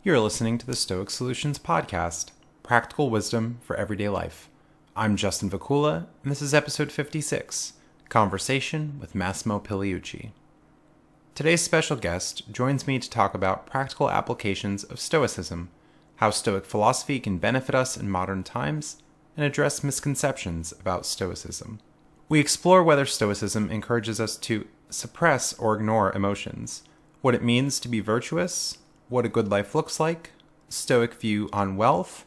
You're listening to the Stoic Solutions Podcast, practical wisdom for everyday life. I'm Justin Vacula, and this is episode 56, Conversation with Massimo Pigliucci. Today's special guest joins me to talk about practical applications of Stoicism, how Stoic philosophy can benefit us in modern times, and address misconceptions about Stoicism. We explore whether Stoicism encourages us to suppress or ignore emotions, what it means to be virtuous, what a good life looks like, Stoic view on wealth,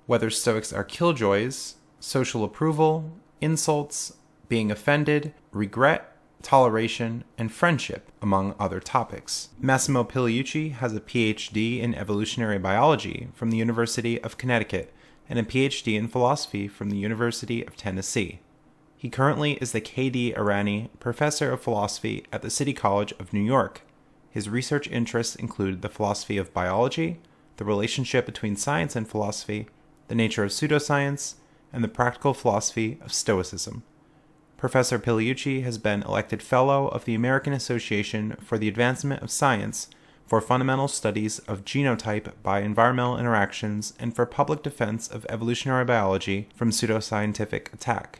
whether Stoics are killjoys, social approval, insults, being offended, regret, toleration, and friendship, among other topics. Massimo Pigliucci has a PhD in evolutionary biology from the University of Connecticut and a PhD in philosophy from the University of Tennessee. He currently is the K.D. Irani Professor of Philosophy at the City College of New York. His research interests include the philosophy of biology, the relationship between science and philosophy, the nature of pseudoscience, and the practical philosophy of Stoicism. Professor Pigliucci has been elected Fellow of the American Association for the Advancement of Science for fundamental studies of genotype by environmental interactions and for public defense of evolutionary biology from pseudoscientific attack.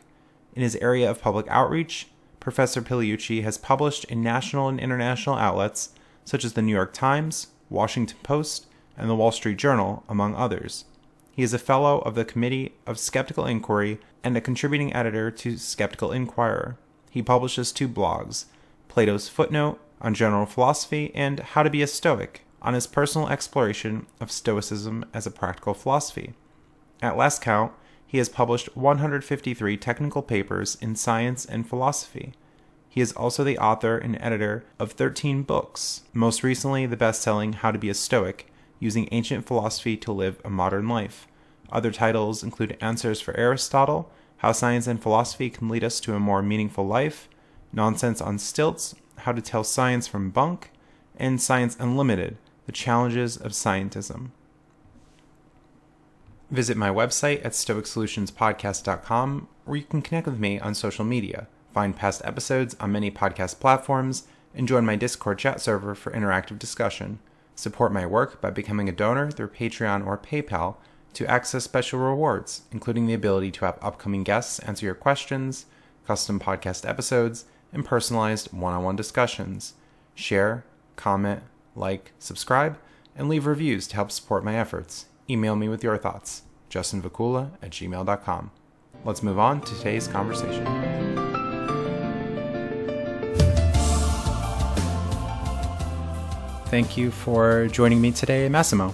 In his area of public outreach, Professor Pigliucci has published in national and international outlets such as the New York Times, Washington Post, and the Wall Street Journal, among others. He is a fellow of the Committee of Skeptical Inquiry and a contributing editor to Skeptical Inquirer. He publishes 2 blogs, Plato's Footnote on General Philosophy and How to be a Stoic, on his personal exploration of Stoicism as a practical philosophy. At last count, he has published 153 technical papers in science and philosophy. He is also the author and editor of 13 books, most recently the best-selling How to be a Stoic, Using Ancient Philosophy to Live a Modern Life. Other titles include Answers for Aristotle, How Science and Philosophy Can Lead Us to a More Meaningful Life, Nonsense on Stilts, How to Tell Science from Bunk, and Science Unlimited, The Challenges of Scientism. Visit my website at stoicsolutionspodcast.com, where you can connect with me on social media, find past episodes on many podcast platforms, and join my Discord chat server for interactive discussion. Support my work by becoming a donor through Patreon or PayPal to access special rewards, including the ability to have upcoming guests answer your questions, custom podcast episodes, and personalized one-on-one discussions. Share, comment, like, subscribe, and leave reviews to help support my efforts. Email me with your thoughts, justinvacula@gmail.com. Let's move on to today's conversation. Thank you for joining me today, Massimo.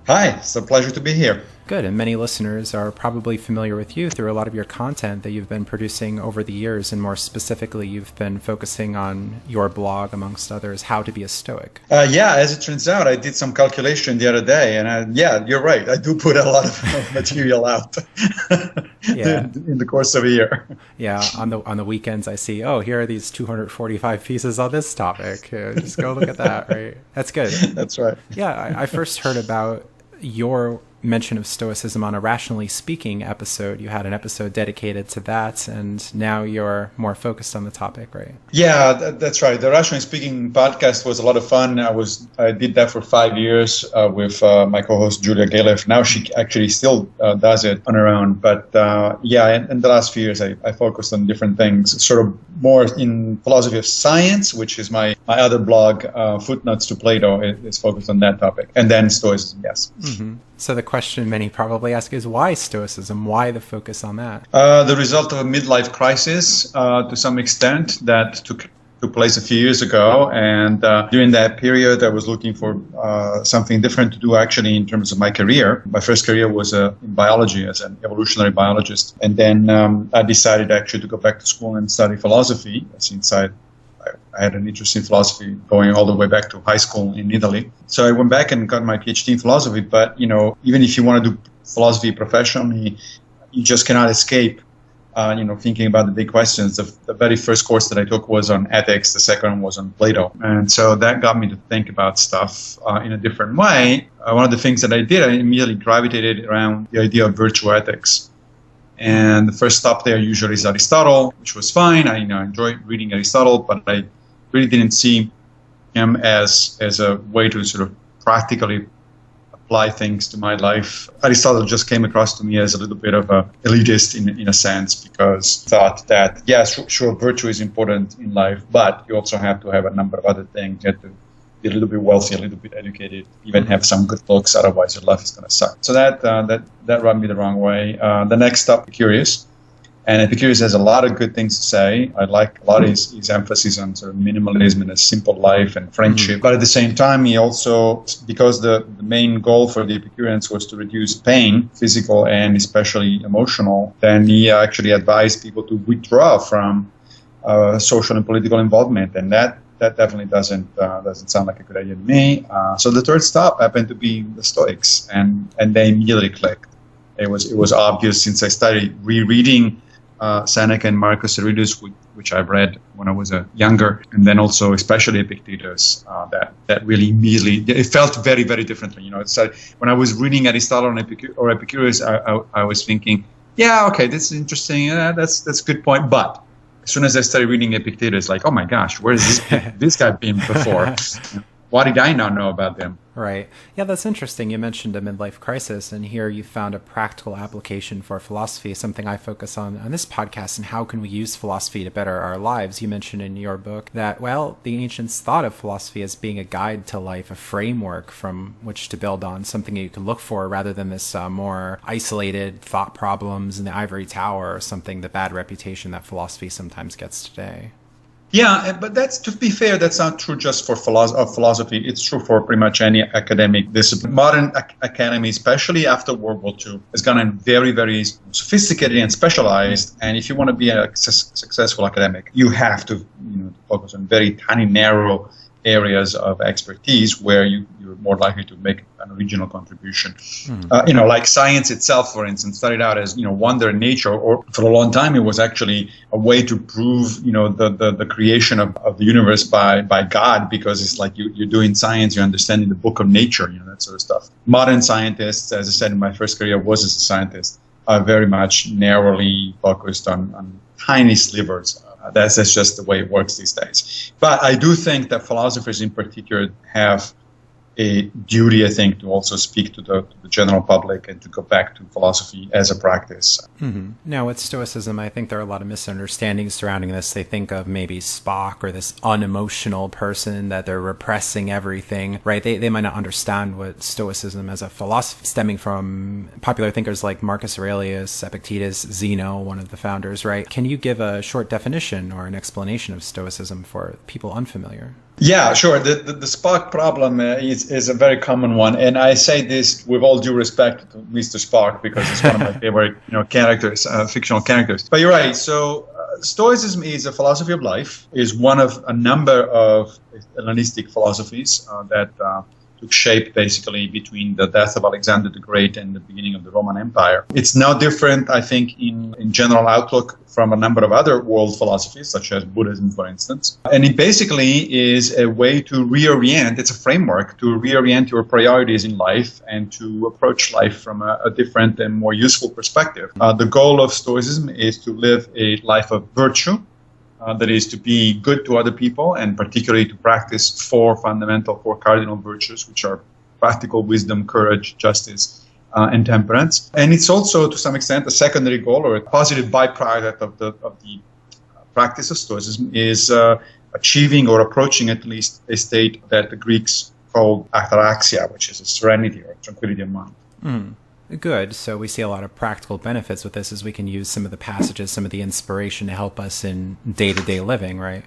Hi, it's a pleasure to be here. Good, and many listeners are probably familiar with you through a lot of your content that you've been producing over the years, and more specifically, you've been focusing on your blog, amongst others, How to be a Stoic. As it turns out, I did some calculation the other day, and you're right. I do put a lot of material out in the course of a year. Yeah, on the weekends, I see, here are these 245 pieces on this topic. Just go look at that, right? That's good. That's right. Yeah, I first heard about your mention of Stoicism on a Rationally Speaking episode. You had an episode dedicated to that, and now you're more focused on the topic, right? Yeah, that's right. The Rationally Speaking podcast was a lot of fun. I did that for 5 years with my co-host Julia Galef. Now she actually still does it on her own. But in the last few years, I focused on different things, sort of more in philosophy of science, which is my other blog, Footnotes to Plato, is focused on that topic. And then Stoicism, yes. Mm-hmm. So the question many probably ask is, why Stoicism? Why the focus on that? The result of a midlife crisis, to some extent, that took place a few years ago. And during that period, I was looking for something different to do, actually, in terms of my career. My first career was in biology as an evolutionary biologist. And then I decided actually to go back to school and study philosophy, since I had an interest in philosophy going all the way back to high school in Italy. So I went back and got my PhD in philosophy. But, even if you want to do philosophy professionally, you just cannot escape, thinking about the big questions. The very first course that I took was on ethics. The second was on Plato. And so that got me to think about stuff in a different way. One of the things that I did, I immediately gravitated around the idea of virtue ethics. And the first stop there usually is Aristotle, which was fine. I enjoyed reading Aristotle, but I really didn't see him as a way to sort of practically apply things to my life. Aristotle just came across to me as a little bit of a elitist in a sense, because thought that, yes, sure, virtue is important in life, but you also have to have a number of other things. You have to be a little bit wealthy, a little bit educated, even have some good looks, otherwise your life is going to suck. So that rubbed me the wrong way. The next up, Epicurus. And Epicurus has a lot of good things to say. I like a lot of his emphasis on sort of minimalism and a simple life and friendship. But at the same time, he also, because the main goal for the Epicureans was to reduce pain, physical and especially emotional, then he actually advised people to withdraw from social and political involvement. And that definitely doesn't sound like a good idea to me. So the third stop happened to be the Stoics, and they immediately clicked. It was obvious since I started rereading Seneca and Marcus Aurelius, which I've read when I was younger, and then also especially Epictetus, that really immediately, it felt very, very differently. When I was reading Aristotle or Epicurus, I was thinking, yeah, okay, this is interesting, that's a good point, but as soon as I started reading Epictetus, like, oh my gosh, where has this guy been before? Why did I not know about them? Right. Yeah, that's interesting. You mentioned a midlife crisis, and here you found a practical application for philosophy, something I focus on this podcast, and how can we use philosophy to better our lives. You mentioned in your book that, well, the ancients thought of philosophy as being a guide to life, a framework from which to build on, something that you can look for rather than this more isolated thought problems in the ivory tower or something, the bad reputation that philosophy sometimes gets today. Yeah, but to be fair, that's not true just for philosophy. It's true for pretty much any academic discipline. Modern academy, especially after World War II, has gotten very, very sophisticated and specialized. And if you want to be a successful academic, you have to focus on very tiny, narrow areas of expertise where you're more likely to make an original contribution. Like science itself, for instance, started out as wonder in nature, or for a long time it was actually a way to prove the creation of the universe by God, because it's like you're doing science, you're understanding the book of nature, that sort of stuff. Modern scientists, as I said in my first career was as a scientist, are very much narrowly focused on tiny slivers. That's just the way it works these days. But I do think that philosophers in particular have a duty, I think, to also speak to the general public and to go back to philosophy as a practice. Mm-hmm. Now, with Stoicism, I think there are a lot of misunderstandings surrounding this. They think of maybe Spock or this unemotional person, that they're repressing everything, right? They might not understand what Stoicism as a philosophy, stemming from popular thinkers like Marcus Aurelius, Epictetus, Zeno, one of the founders, right? Can you give a short definition or an explanation of Stoicism for people unfamiliar? Yeah, sure. The Spock problem is a very common one, and I say this with all due respect to Mr. Spock because he's one of my favorite, characters, fictional characters. But you're right. So Stoicism is a philosophy of life. Is one of a number of Hellenistic philosophies that took shape basically between the death of Alexander the Great and the beginning of the Roman Empire. It's no different, I think, in general outlook from a number of other world philosophies, such as Buddhism, for instance. And it basically is a way to reorient, it's a framework to reorient your priorities in life and to approach life from a different and more useful perspective. The goal of Stoicism is to live a life of virtue, that is to be good to other people, and particularly to practice four cardinal virtues, which are practical wisdom, courage, justice, and temperance. And it's also, to some extent, a secondary goal or a positive byproduct of the practice of Stoicism is achieving or approaching at least a state that the Greeks called ataraxia, which is a serenity or tranquility of mind. Mm. Good. So we see a lot of practical benefits with this, as we can use some of the passages, some of the inspiration to help us in day-to-day living, right?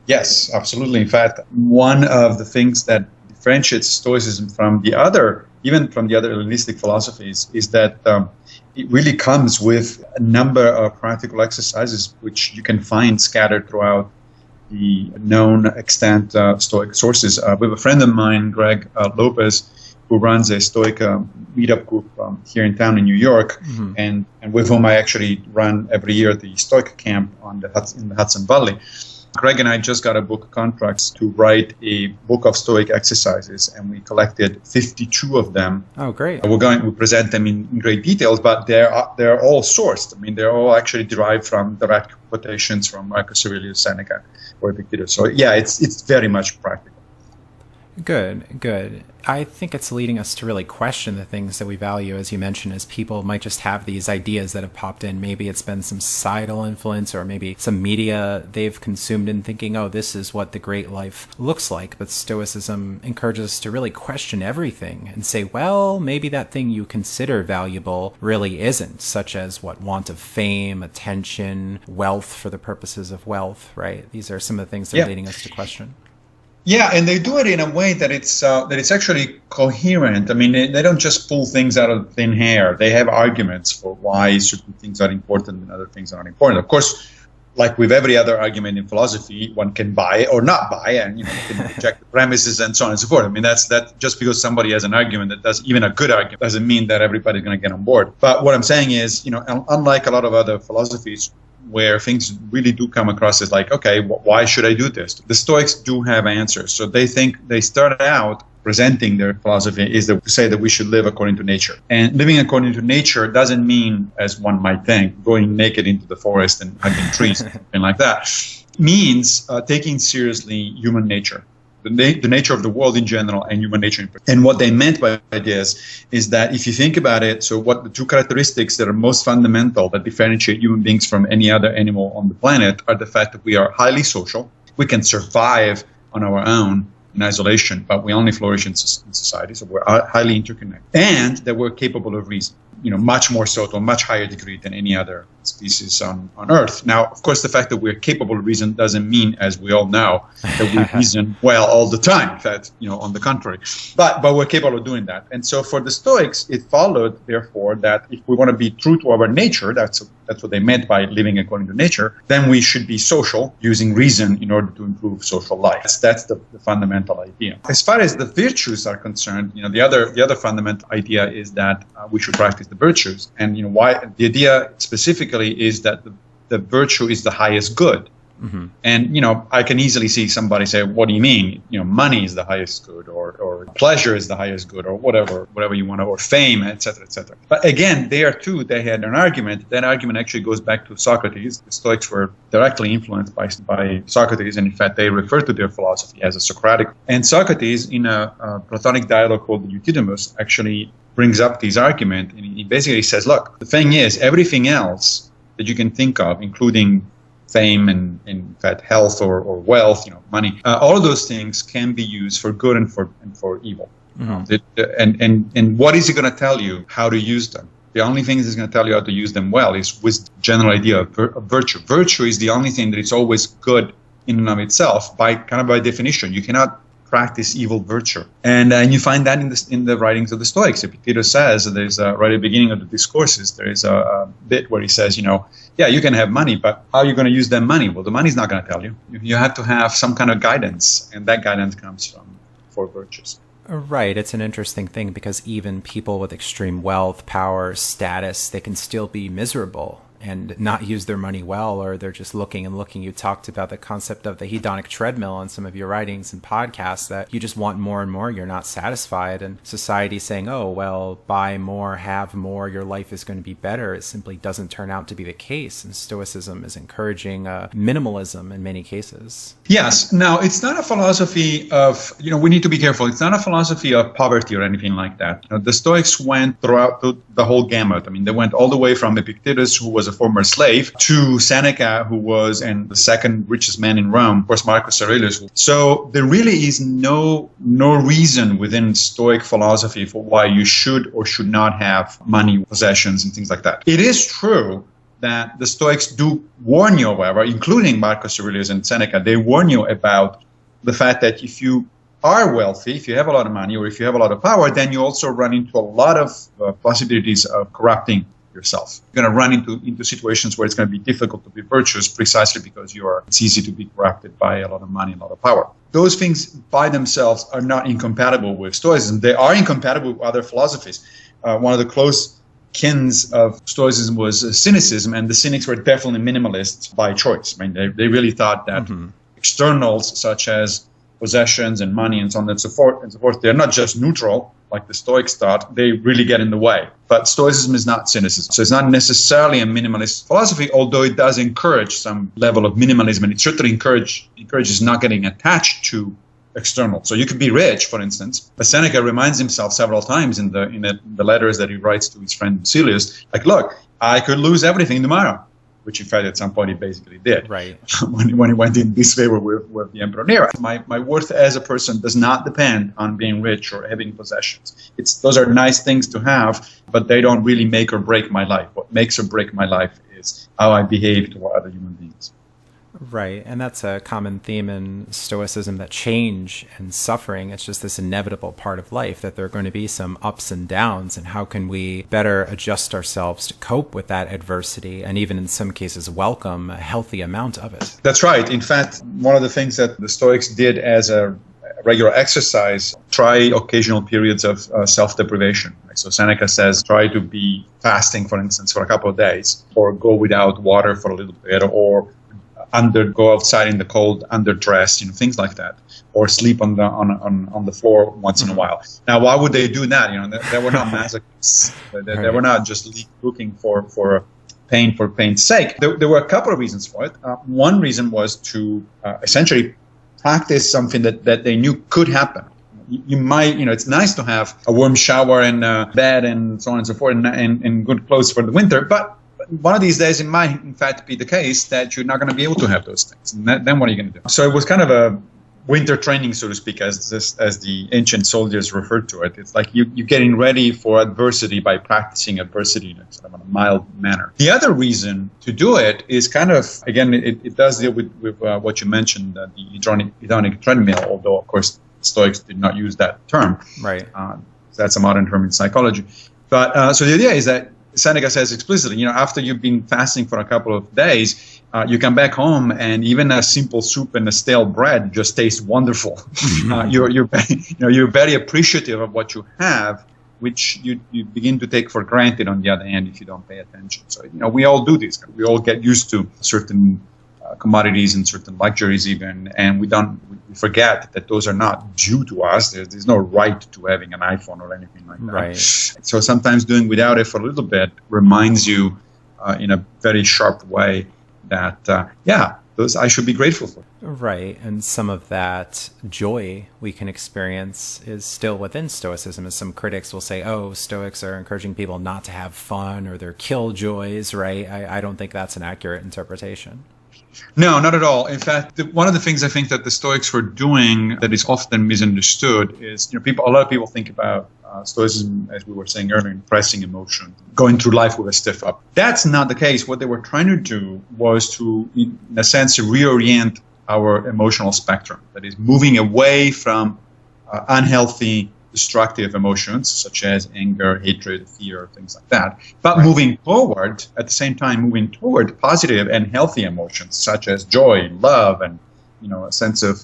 Yes, absolutely. In fact, one of the things that differentiates Stoicism from even from the other Hellenistic philosophies is that it really comes with a number of practical exercises which you can find scattered throughout the known extant Stoic sources. We have a friend of mine, Greg Lopez, who runs a Stoic meetup group here in town in New York, mm-hmm. and with whom I actually run every year the Stoic camp in the Hudson Valley. Greg and I just got a book contracts to write a book of Stoic exercises, and we collected 52 of them. Oh, great. We present them in great details, but they're all sourced. I mean, they're all actually derived from direct quotations from Marcus Aurelius, Seneca, or Epictetus. So yeah, it's very much practical. Good, good. I think it's leading us to really question the things that we value, as you mentioned, as people might just have these ideas that have popped in. Maybe it's been some societal influence or maybe some media they've consumed and thinking, oh, this is what the great life looks like. But Stoicism encourages us to really question everything and say, well, maybe that thing you consider valuable really isn't, such as what want of fame, attention, wealth for the purposes of wealth, right? These are some of the things that are leading us to question. Yeah, and they do it in a way that it's actually coherent. I mean, they don't just pull things out of thin air. They have arguments for why certain things are important and other things are not important. Of course, like with every other argument in philosophy, one can buy or not buy, and you can reject the premises and so on and so forth. I mean, that's just because somebody has an argument that does even a good argument doesn't mean that everybody's going to get on board. But what I'm saying is, unlike a lot of other philosophies, where things really do come across as like, okay, why should I do this? The Stoics do have answers. So they started out presenting their philosophy is to say that we should live according to nature. And living according to nature doesn't mean, as one might think, going naked into the forest and hugging trees, something like that. It means taking seriously human nature. The nature of the world in general and human nature in particular. And what they meant by this is that if you think about it, so what the two characteristics that are most fundamental that differentiate human beings from any other animal on the planet are the fact that we are highly social. We can survive on our own in isolation, but we only flourish in society, so we're highly interconnected. And that we're capable of reason, much more so to a much higher degree than any other species on Earth. Now, of course, the fact that we're capable of reason doesn't mean, as we all know, that we reason well all the time. In fact, on the contrary. But we're capable of doing that. And so for the Stoics, it followed, therefore, that if we want to be true to our nature, that's what they meant by living according to nature, then we should be social, using reason in order to improve social life. That's the fundamental idea. As far as the virtues are concerned, the other fundamental idea is that we should practice the virtues. And why the idea specifically is that the virtue is the highest good. Mm-hmm. And, I can easily see somebody say, what do you mean? Money is the highest good, or pleasure is the highest good, or whatever you want to, or fame, et cetera, et cetera. But again, they had an argument. That argument actually goes back to Socrates. The Stoics were directly influenced by Socrates, and in fact, they refer to their philosophy as a Socratic. And Socrates, in a Platonic dialogue called the Euthydemus, actually brings up this argument, and he basically says, look, the thing is, everything else that you can think of, including fame and in fact health or wealth, money, all of those things can be used for good and for evil. Mm-hmm. And what is it going to tell you how to use them? The only thing that's going to tell you how to use them well is with the general idea of virtue. Virtue is the only thing that is always good in and of itself by definition. You cannot practice evil virtue. And you find that in the writings of the Stoics. Epictetus says, there's right at the beginning of the Discourses, there is a bit where he says, you can have money, but how are you going to use that money? Well, the money's not going to tell you. You have to have some kind of guidance, and that guidance comes from four virtues. Right. It's an interesting thing because even people with extreme wealth, power, status, they can still be miserable and not use their money well, or they're just looking and looking. You talked about the concept of the hedonic treadmill on some of your writings and podcasts, that you just want more and more, you're not satisfied, and society saying, oh, well, buy more, have more, your life is going to be better. It simply doesn't turn out to be the case, and Stoicism is encouraging minimalism in many cases. Yes. Now, it's not a philosophy of, we need to be careful. It's not a philosophy of poverty or anything like that. The Stoics went throughout the whole gamut. I mean, they went all the way from Epictetus, who was a former slave, to Seneca, who was the second richest man in Rome, of course, Marcus Aurelius. So there really is no reason within Stoic philosophy for why you should or should not have money, possessions, and things like that. It is true that the Stoics do warn you, however, including Marcus Aurelius and Seneca, they warn you about the fact that if you are wealthy, if you have a lot of money, or if you have a lot of power, then you also run into a lot of possibilities of corrupting yourself. You're going to run into situations where it's going to be difficult to be virtuous precisely because it's easy to be corrupted by a lot of money and a lot of power. Those things by themselves are not incompatible with Stoicism. They are incompatible with other philosophies. One of the close kins of Stoicism was Cynicism, and the Cynics were definitely minimalists by choice. I mean, they really thought that externals such as possessions and money and so on and so forth, they're not just neutral, like the Stoics thought, they really get in the way. But Stoicism is not cynicism. So it's not necessarily a minimalist philosophy, although it does encourage some level of minimalism, and it certainly encourages not getting attached to external. So you could be rich, for instance, but Seneca reminds himself several times in the letters that he writes to his friend Lucilius, like, look, I could lose everything tomorrow, which in fact at some point he basically did. Right. when he went in disfavor with the Emperor Nero. My worth as a person does not depend on being rich or having possessions. Those are nice things to have, but they don't really make or break my life. What makes or break my life is how I behave toward other human beings. Right. And that's a common theme in Stoicism, that change and suffering, it's just this inevitable part of life, that there are going to be some ups and downs. And how can we better adjust ourselves to cope with that adversity and even in some cases welcome a healthy amount of it? That's right. In fact, one of the things that the Stoics did as a regular exercise, try occasional periods of self-deprivation. So Seneca says, try to be fasting, for instance, for a couple of days, or go without water for a little bit, or go outside in the cold, underdressed, things like that, or sleep on the floor once in a while. Now, why would they do that? They were not masochists. They were not just looking for pain for pain's sake. There were a couple of reasons for it. One reason was to essentially practice something that they knew could happen. You might, it's nice to have a warm shower and bed and so on and so forth, and good clothes for the winter, but one of these days, it might, in fact, be the case that you're not going to be able to have those things. And then what are you going to do? So it was kind of a winter training, so to speak, as the ancient soldiers referred to it. It's like you're getting ready for adversity by practicing adversity in a mild manner. The other reason to do it is kind of, again, it does deal with what you mentioned, the hedonic treadmill, although, of course, Stoics did not use that term. Right. That's a modern term in psychology. But so the idea is that Seneca says explicitly, after you've been fasting for a couple of days, you come back home and even a simple soup and a stale bread just tastes wonderful. You're very appreciative of what you have, which you begin to take for granted on the other hand if you don't pay attention. So, we all do this. We all get used to certain commodities and certain luxuries even, and we forget that those are not due to us. There's no right to having an iPhone or anything like that. Right. So sometimes doing without it for a little bit reminds you in a very sharp way that, those I should be grateful for. Right. And some of that joy we can experience is still within Stoicism, as some critics will say, oh, Stoics are encouraging people not to have fun, or they're killjoys, right? I don't think that's an accurate interpretation. No, not at all. In fact, one of the things I think that the Stoics were doing that is often misunderstood is, a lot of people think about Stoicism, as we were saying earlier, pressing emotion, going through life with a stiff up. That's not the case. What they were trying to do was to, in a sense, reorient our emotional spectrum. That is, moving away from unhealthy, destructive emotions such as anger, hatred, fear, things like that, but right. moving toward positive and healthy emotions such as joy, love, and a sense of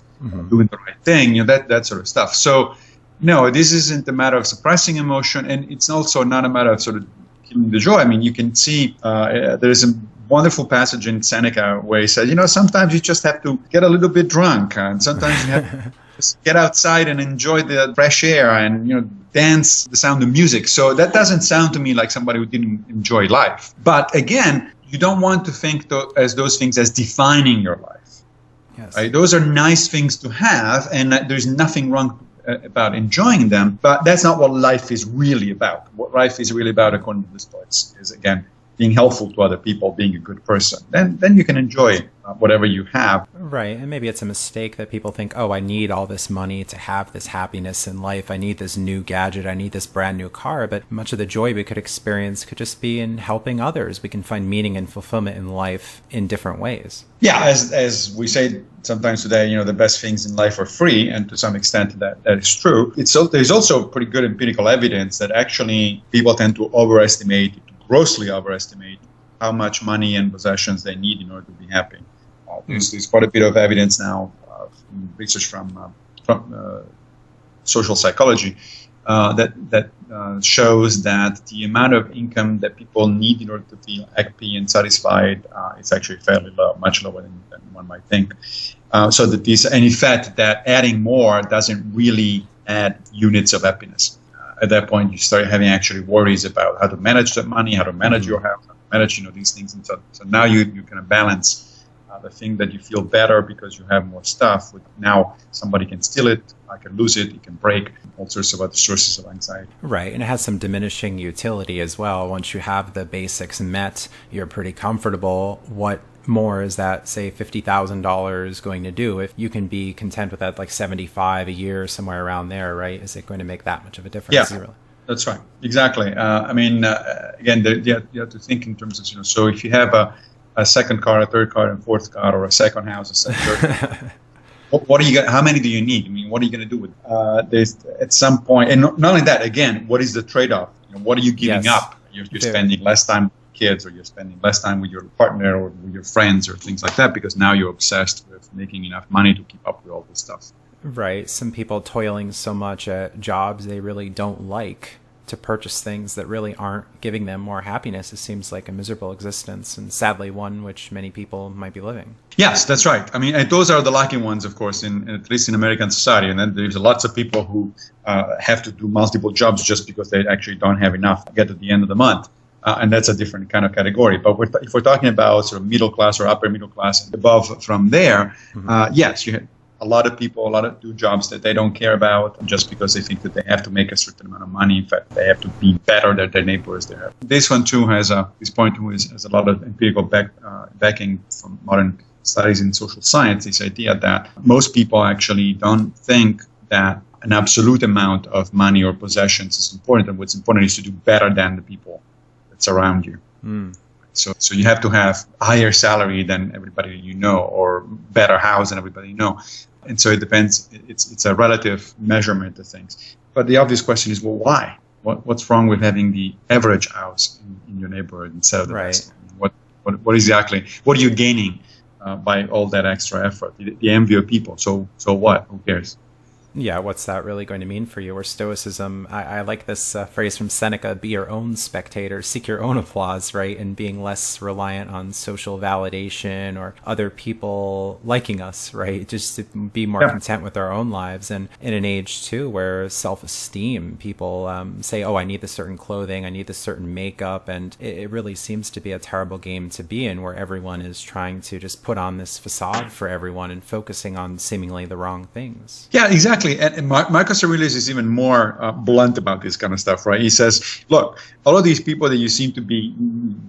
doing the right thing, that sort of stuff. So no, this isn't a matter of suppressing emotion, and it's also not a matter of sort of killing the joy. I mean, you can see there's a wonderful passage in Seneca where he says, sometimes you just have to get a little bit drunk, and sometimes you have to just get outside and enjoy the fresh air and, dance the sound of music. So that doesn't sound to me like somebody who didn't enjoy life. But again, you don't want to think as those things as defining your life. Yes. Right? Those are nice things to have, and there's nothing wrong about enjoying them, but that's not what life is really about. What life is really about, according to the Stoics, is, again, being helpful to other people, being a good person. Then you can enjoy whatever you have. Right. And maybe it's a mistake that people think, oh, I need all this money to have this happiness in life. I need this new gadget. I need this brand new car. But much of the joy we could experience could just be in helping others. We can find meaning and fulfillment in life in different ways. Yeah, as we say sometimes today, the best things in life are free, and to some extent that is true. There's also pretty good empirical evidence that actually people tend to grossly overestimate how much money and possessions they need in order to be happy. There's quite a bit of evidence now, research from social psychology, that shows that the amount of income that people need in order to feel happy and satisfied is actually fairly low, much lower than one might think. So that and in fact, that adding more doesn't really add units of happiness. At that point, you start having actually worries about how to manage that money, how to manage your house, how to manage these things, and so now you kind of balance the thing that you feel better because you have more stuff. Now somebody can steal it, I can lose it, it can break, all sorts of other sources of anxiety. Right, and it has some diminishing utility as well. Once you have the basics met, you're pretty comfortable. What more is that, say, $50,000 going to do? If you can be content with that, like 75 a year, somewhere around there, right? Is it going to make that much of a difference? Yeah. That's right. Exactly. Again, you have to think in terms of, so if you have a second car, a third car, and fourth car, or a second house, a second what are you how many do you need? I mean, what are you going to do with there's at some point, and not only that, again, what is the trade-off? What are you giving up? You're spending less time with kids, or you're spending less time with your partner or with your friends or things like that, because now you're obsessed with making enough money to keep up with all this stuff. Right. Some people toiling so much at jobs they really don't like to purchase things that really aren't giving them more happiness. It seems like a miserable existence, and sadly one which many people might be living. Yes, that's right. I mean, and those are the lucky ones, of course, at least in American society. And then there's lots of people who have to do multiple jobs just because they actually don't have enough to get to the end of the month. And that's a different kind of category. But if we're talking about sort of middle class or upper middle class and above from there, yes, you have a lot of people, do jobs that they don't care about just because they think that they have to make a certain amount of money. In fact, they have to be better than their neighbors there. This one, too, has a lot of empirical backing from modern studies in social science, this idea that most people actually don't think that an absolute amount of money or possessions is important, and what's important is to do better than the people that's around you. So you have to have a higher salary than everybody you know, or better house than everybody you know. And so it depends. It's a relative measurement of things. But the obvious question is, well, why? What's wrong with having the average house in your neighborhood instead of the best? What exactly? What are you gaining by all that extra effort? The envy of people. So what? Who cares? Yeah, what's that really going to mean for you? Or Stoicism, I like this phrase from Seneca, be your own spectator, seek your own applause, right? And being less reliant on social validation or other people liking us, right? Just to be more content with our own lives. And in an age, too, where self-esteem, people say, oh, I need this certain clothing, I need this certain makeup. And it really seems to be a terrible game to be in, where everyone is trying to just put on this facade for everyone and focusing on seemingly the wrong things. Yeah, exactly. And Marcus Aurelius is even more blunt about this kind of stuff, right? He says, look, all of these people that you seem to be,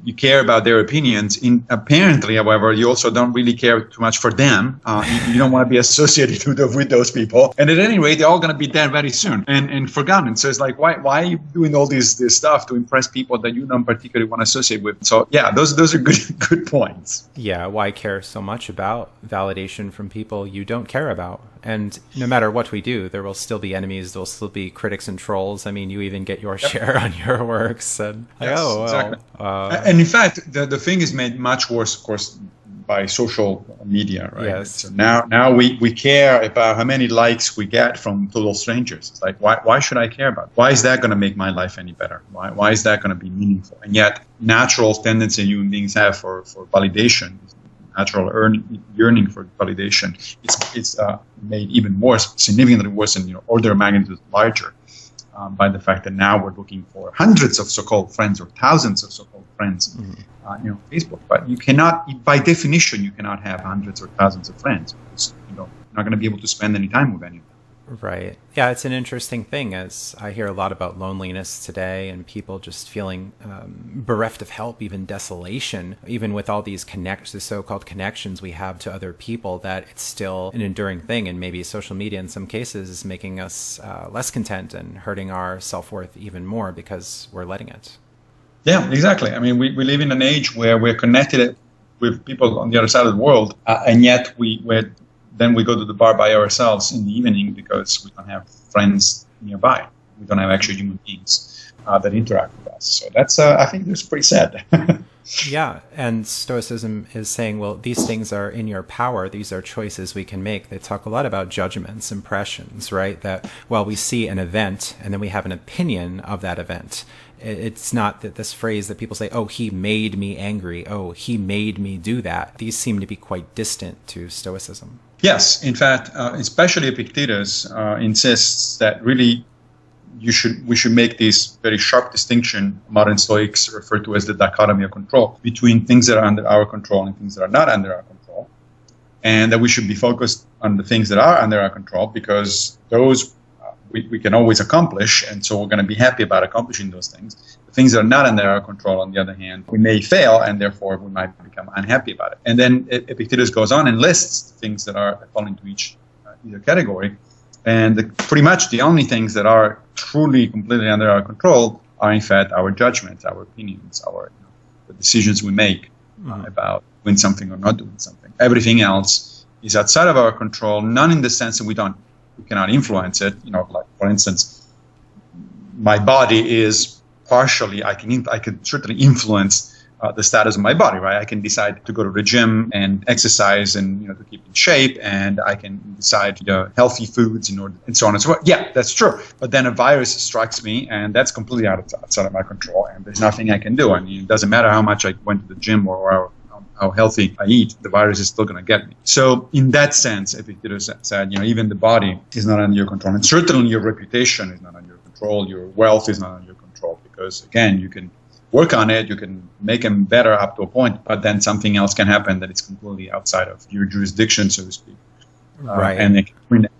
you care about their opinions. Apparently, however, you also don't really care too much for them. You don't want to be associated with those people. And at any rate, they're all going to be dead very soon and forgotten. So it's like, why are you doing all this stuff to impress people that you don't particularly want to associate with? So yeah, those are good points. Yeah, why care so much about validation from people you don't care about? And no matter what we do, there will still be enemies, there will still be critics and trolls. I mean, you even get your share on your works. And exactly. And in fact, the thing is made much worse, of course, by social media, right? Yes. So now we care about how many likes we get from total strangers. It's like, why should I care about it? Why is that going to make my life any better? Why is that going to be meaningful? And yet, natural tendency human beings have for validation, natural yearning for validation, it's made even worse, significantly worse, and order of magnitude larger by the fact that now we're looking for hundreds of so-called friends or thousands of so-called friends on Facebook. But you cannot, by definition, you cannot have hundreds or thousands of friends because you're not going to be able to spend any time with any of them. Right. Yeah, it's an interesting thing, as I hear a lot about loneliness today and people just feeling bereft of help, even desolation, even with all these the so-called connections we have to other people, that it's still an enduring thing. And maybe social media in some cases is making us less content and hurting our self-worth even more because we're letting it. Yeah, exactly. I mean, we live in an age where we're connected with people on the other side of the world, and yet then we go to the bar by ourselves in the evening because we don't have friends nearby. We don't have actual human beings that interact with us. So that's, I think that's pretty sad. Yeah, and Stoicism is saying, well, these things are in your power. These are choices we can make. They talk a lot about judgments, impressions, right? That, well, we see an event and then we have an opinion of that event. It's not that this phrase that people say, oh, he made me angry. Oh, he made me do that. These seem to be quite distant to Stoicism. Yes, in fact, especially Epictetus insists that really we should make this very sharp distinction modern Stoics refer to as the dichotomy of control between things that are under our control and things that are not under our control. and that we should be focused on the things that are under our control, because those we can always accomplish, and so we're going to be happy about accomplishing those things. The things that are not under our control, on the other hand, we may fail, and therefore we might become unhappy about it. And then Epictetus goes on and lists things that fall into either category, and pretty much the only things that are truly completely under our control are in fact our judgments, our opinions, the decisions we make about doing something or not doing something. Everything else is outside of our control, not in the sense that we cannot influence it. Like for instance, my body is partially, I can certainly influence the status of my body, right? I can decide to go to the gym and exercise and to keep in shape, and I can decide healthy foods and so on and so forth. Yeah, that's true. But then a virus strikes me, and that's completely outside of my control, and there's nothing I can do. And it doesn't matter how much I went to the gym or how healthy I eat, the virus is still going to get me. So in that sense, Epictetus said, even the body is not under your control, and certainly your reputation is not under your control. Your wealth is not under your control, because again, you can work on it, you can make them better up to a point, but then something else can happen that is completely outside of your jurisdiction, so to speak. Right. And it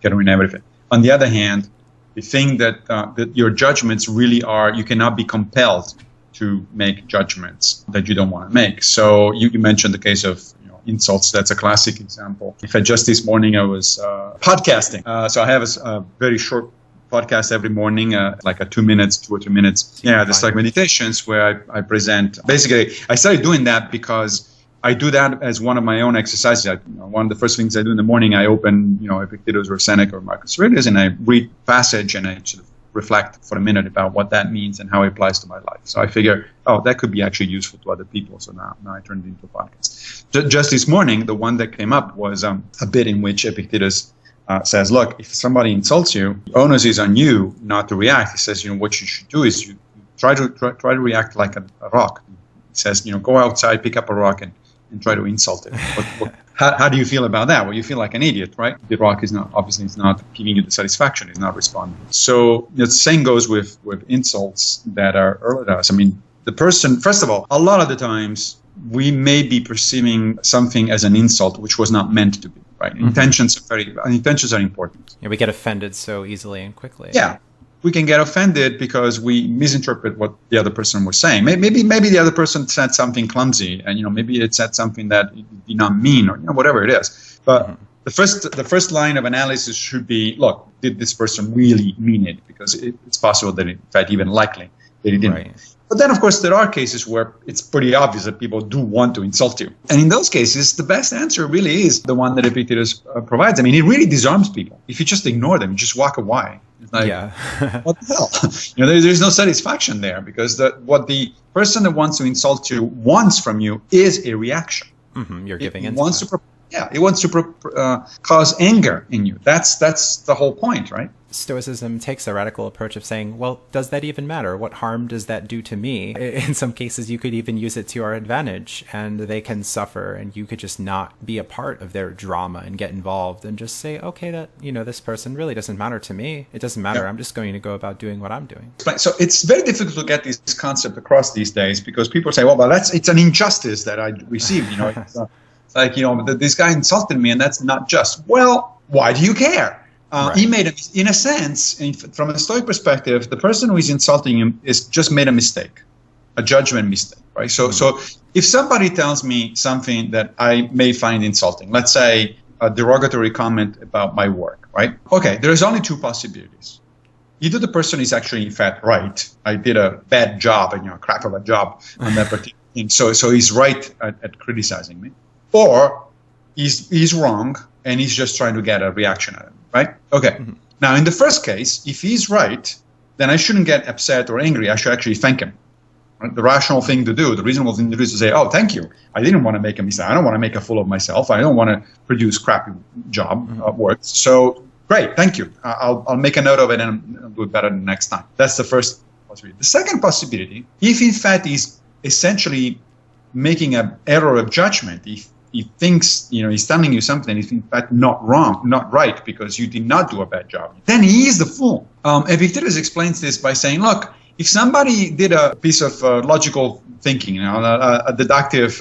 can ruin everything. On the other hand, the thing that your judgments really are, you cannot be compelled to make judgments that you don't want to make. So you mentioned the case of insults. That's a classic example. In fact, just this morning I was podcasting. So I have a very short podcast every morning, like 2 or 3 minutes. Yeah, the Stoic meditations where I present. Basically, I started doing that because I do that as one of my own exercises. One of the first things I do in the morning, I open, Epictetus or Seneca or Marcus Aurelius, and I read passage and I sort of reflect for a minute about what that means and how it applies to my life. So I figure, that could be actually useful to other people. So now I turned it into a podcast. Just this morning, the one that came up was a bit in which Epictetus says, look, if somebody insults you, the onus is on you not to react. He says, what you should do is you try to react like a rock. He says, go outside, pick up a rock and try to insult it. How do you feel about that? Well, you feel like an idiot, right? The rock is not giving you the satisfaction. It's not responding. So the same goes with insults that are hurled at us. I mean, the person, first of all, a lot of the times we may be perceiving something as an insult which was not meant to be. Right. Mm-hmm. Intentions are important. Yeah, we get offended so easily and quickly. Yeah. We can get offended because we misinterpret what the other person was saying. Maybe the other person said something clumsy, and maybe it said something that it did not mean, or whatever it is. But the first line of analysis should be, look, did this person really mean it? Because it's possible that, in fact, even likely that he didn't. Right. But then, of course, there are cases where it's pretty obvious that people do want to insult you. And in those cases, the best answer really is the one that Epictetus provides. I mean, it really disarms people. If you just ignore them, you just walk away. It's like, what the hell? There's no satisfaction there, because what the person that wants to insult you wants from you is a reaction. Mm-hmm, you're giving it wants to it wants to cause anger in you. That's the whole point, right? Stoicism takes a radical approach of saying, well, does that even matter? What harm does that do to me? In some cases, you could even use it to our advantage, and they can suffer, and you could just not be a part of their drama and get involved and just say, okay, that, this person really doesn't matter to me. It doesn't matter. I'm just going to go about doing what I'm doing. So it's very difficult to get this concept across these days, because people say, well, it's an injustice that I received. It's like, this guy insulted me, and that's not just. Well, why do you care? Right. He made in a sense, from a Stoic perspective, the person who is insulting him is just made a mistake, a judgment mistake, right? So if somebody tells me something that I may find insulting, let's say a derogatory comment about my work, right? Okay, there's only two possibilities. Either the person is actually, in fact, right. I did a bad job, a crap of a job on that particular thing. So he's right at criticizing me. Or he's wrong, and he's just trying to get a reaction out of me. Right? Okay. Mm-hmm. Now, in the first case, if he's right, then I shouldn't get upset or angry. I should actually thank him. Right? The rational thing to do, the reasonable thing to do is to say, oh, thank you. I didn't want to make a mistake. I don't want to make a fool of myself. I don't want to produce crappy work. So, great. Thank you. I'll make a note of it and I'll do it better the next time. That's the first possibility. The second possibility, if in fact he's essentially making an error of judgment, if he thinks, he's telling you something, he's in fact not right, because you did not do a bad job, then he is the fool. Epictetus explains this by saying, look, If somebody did a piece of logical thinking, a deductive,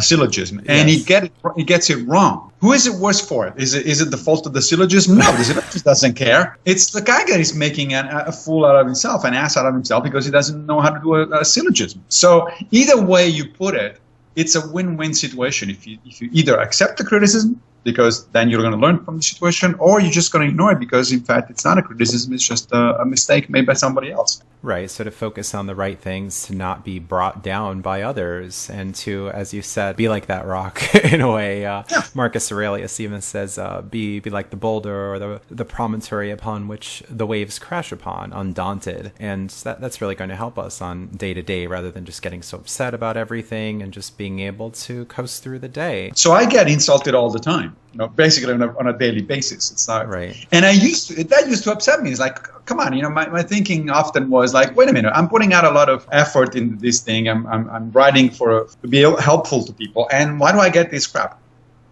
syllogism, and he gets it wrong, who is it worse for? Is it the fault of the syllogism? No, the syllogism doesn't care. It's the guy that is making a fool out of himself, an ass out of himself, because he doesn't know how to do a syllogism. So either way you put it, it's a win-win situation. If you either accept the criticism, because then you're going to learn from the situation, or you're just going to ignore it because, in fact, it's not a criticism, it's just a mistake made by somebody else. Right, so to focus on the right things, to not be brought down by others, and to, as you said, be like that rock in a way. Marcus Aurelius even says, be like the boulder or the promontory upon which the waves crash upon, undaunted. And that's really going to help us on day to day, rather than just getting so upset about everything and just being able to coast through the day. So I get insulted all the time. Basically on a daily basis. It's not right. And that used to upset me. It's like, come on, my thinking often was like, wait a minute, I'm putting out a lot of effort into this thing. I'm writing to be helpful to people, and why do I get this crap?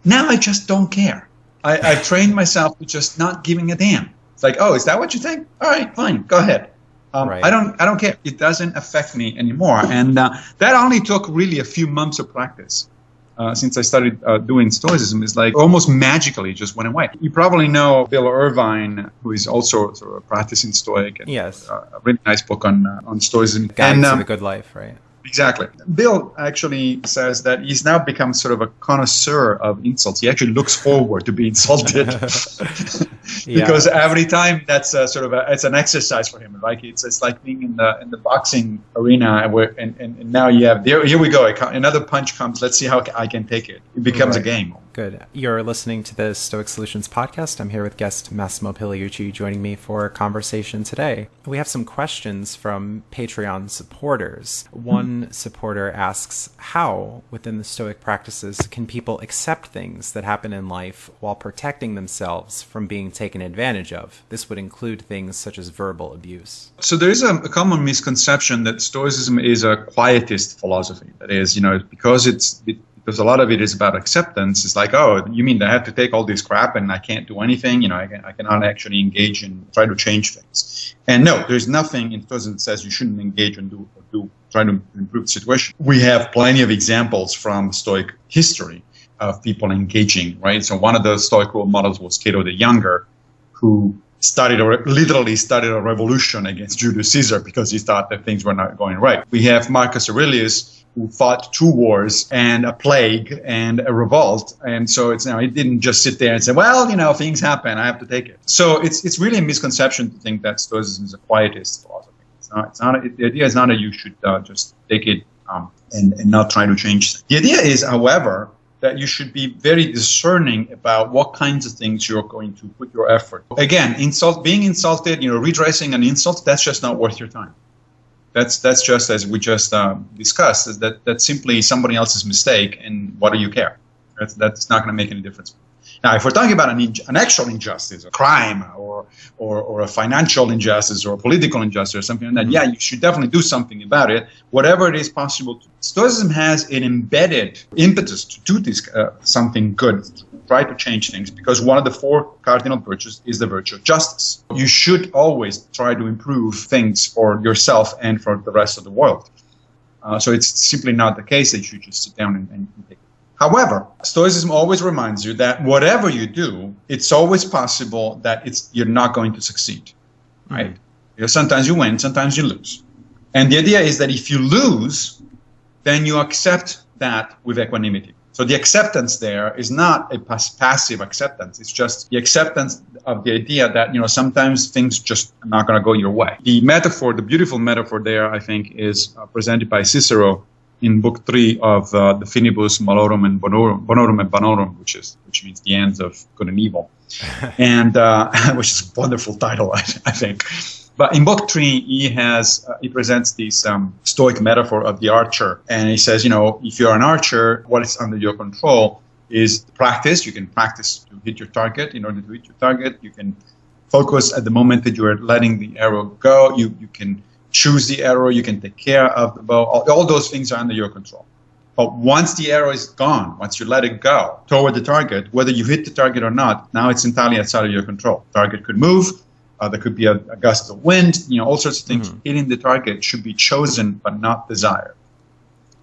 Now I just don't care. I've trained myself to just not giving a damn. It's like, oh, is that what you think? All right, fine, go ahead. Right. I don't care. It doesn't affect me anymore. And that only took really a few months of practice. Since I started doing Stoicism, is like almost magically just went away. You probably know Bill Irvine, who is also sort of a practicing Stoic. And, yes. A really nice book on Stoicism. Guide to the Good Life, right? Exactly. Bill actually says that he's now become sort of a connoisseur of insults. He actually looks forward to be insulted because every time that's it's an exercise for him. Like it's like being in the boxing arena and now you have here we go. Another punch comes. Let's see how I can take it. It becomes a game. Good. You're listening to the Stoic Solutions Podcast. I'm here with guest Massimo Pigliucci joining me for a conversation today. We have some questions from Patreon supporters. One supporter asks, how, within the Stoic practices, can people accept things that happen in life while protecting themselves from being taken advantage of? This would include things such as verbal abuse. So there is a common misconception that Stoicism is a quietist philosophy. That is, because a lot of it is about acceptance. It's like, oh, you mean I have to take all this crap and I can't do anything? I cannot actually engage and try to change things. And no, there's nothing in Stoicism that says you shouldn't engage and try to improve the situation. We have plenty of examples from Stoic history of people engaging, right? So one of the Stoic role models was Cato the Younger, who literally started a revolution against Julius Caesar because he thought that things were not going right. We have Marcus Aurelius, who fought 2 wars and a plague and a revolt. And so he didn't just sit there and say, well, things happen, I have to take it. So it's really a misconception to think that Stoicism is a quietist philosophy. The idea is not that you should just take it and not try to change things. The idea is, however, that you should be very discerning about what kinds of things you're going to put your effort. Again, being insulted, redressing an insult, that's just not worth your time. That's just, as we just discussed, is that's simply somebody else's mistake, and what do you care? That's not going to make any difference. Now, if we're talking about an actual injustice, a crime, or a financial injustice, or a political injustice, or something like that, yeah, you should definitely do something about it, whatever it is possible. Stoicism has an embedded impetus to do this something good, to try to change things, because one of the 4 cardinal virtues is the virtue of justice. You should always try to improve things for yourself and for the rest of the world. So it's simply not the case that you should just sit down and take it. However, Stoicism always reminds you that whatever you do, it's always possible that you're not going to succeed, right? Mm-hmm. Because sometimes you win, sometimes you lose. And the idea is that if you lose, then you accept that with equanimity. So the acceptance there is not a passive acceptance. It's just the acceptance of the idea that, sometimes things just are not going to go your way. The beautiful metaphor there, I think, is presented by Cicero in Book 3 of the Finibus Malorum and Bonorum and Bonorum, which means the ends of good and evil, and which is a wonderful title, I think. But in Book 3, he presents this Stoic metaphor of the archer, and he says, if you're an archer, what is under your control is practice. You can practice to hit your target. In order to hit your target, you can focus at the moment that you are letting the arrow go. You can choose the arrow, you can take care of the bow. All those things are under your control. But once the arrow is gone, once you let it go toward the target, whether you hit the target or not, now it's entirely outside of your control. The target could move, There could be a gust of wind, all sorts of things. Hitting the target should be chosen but not desired.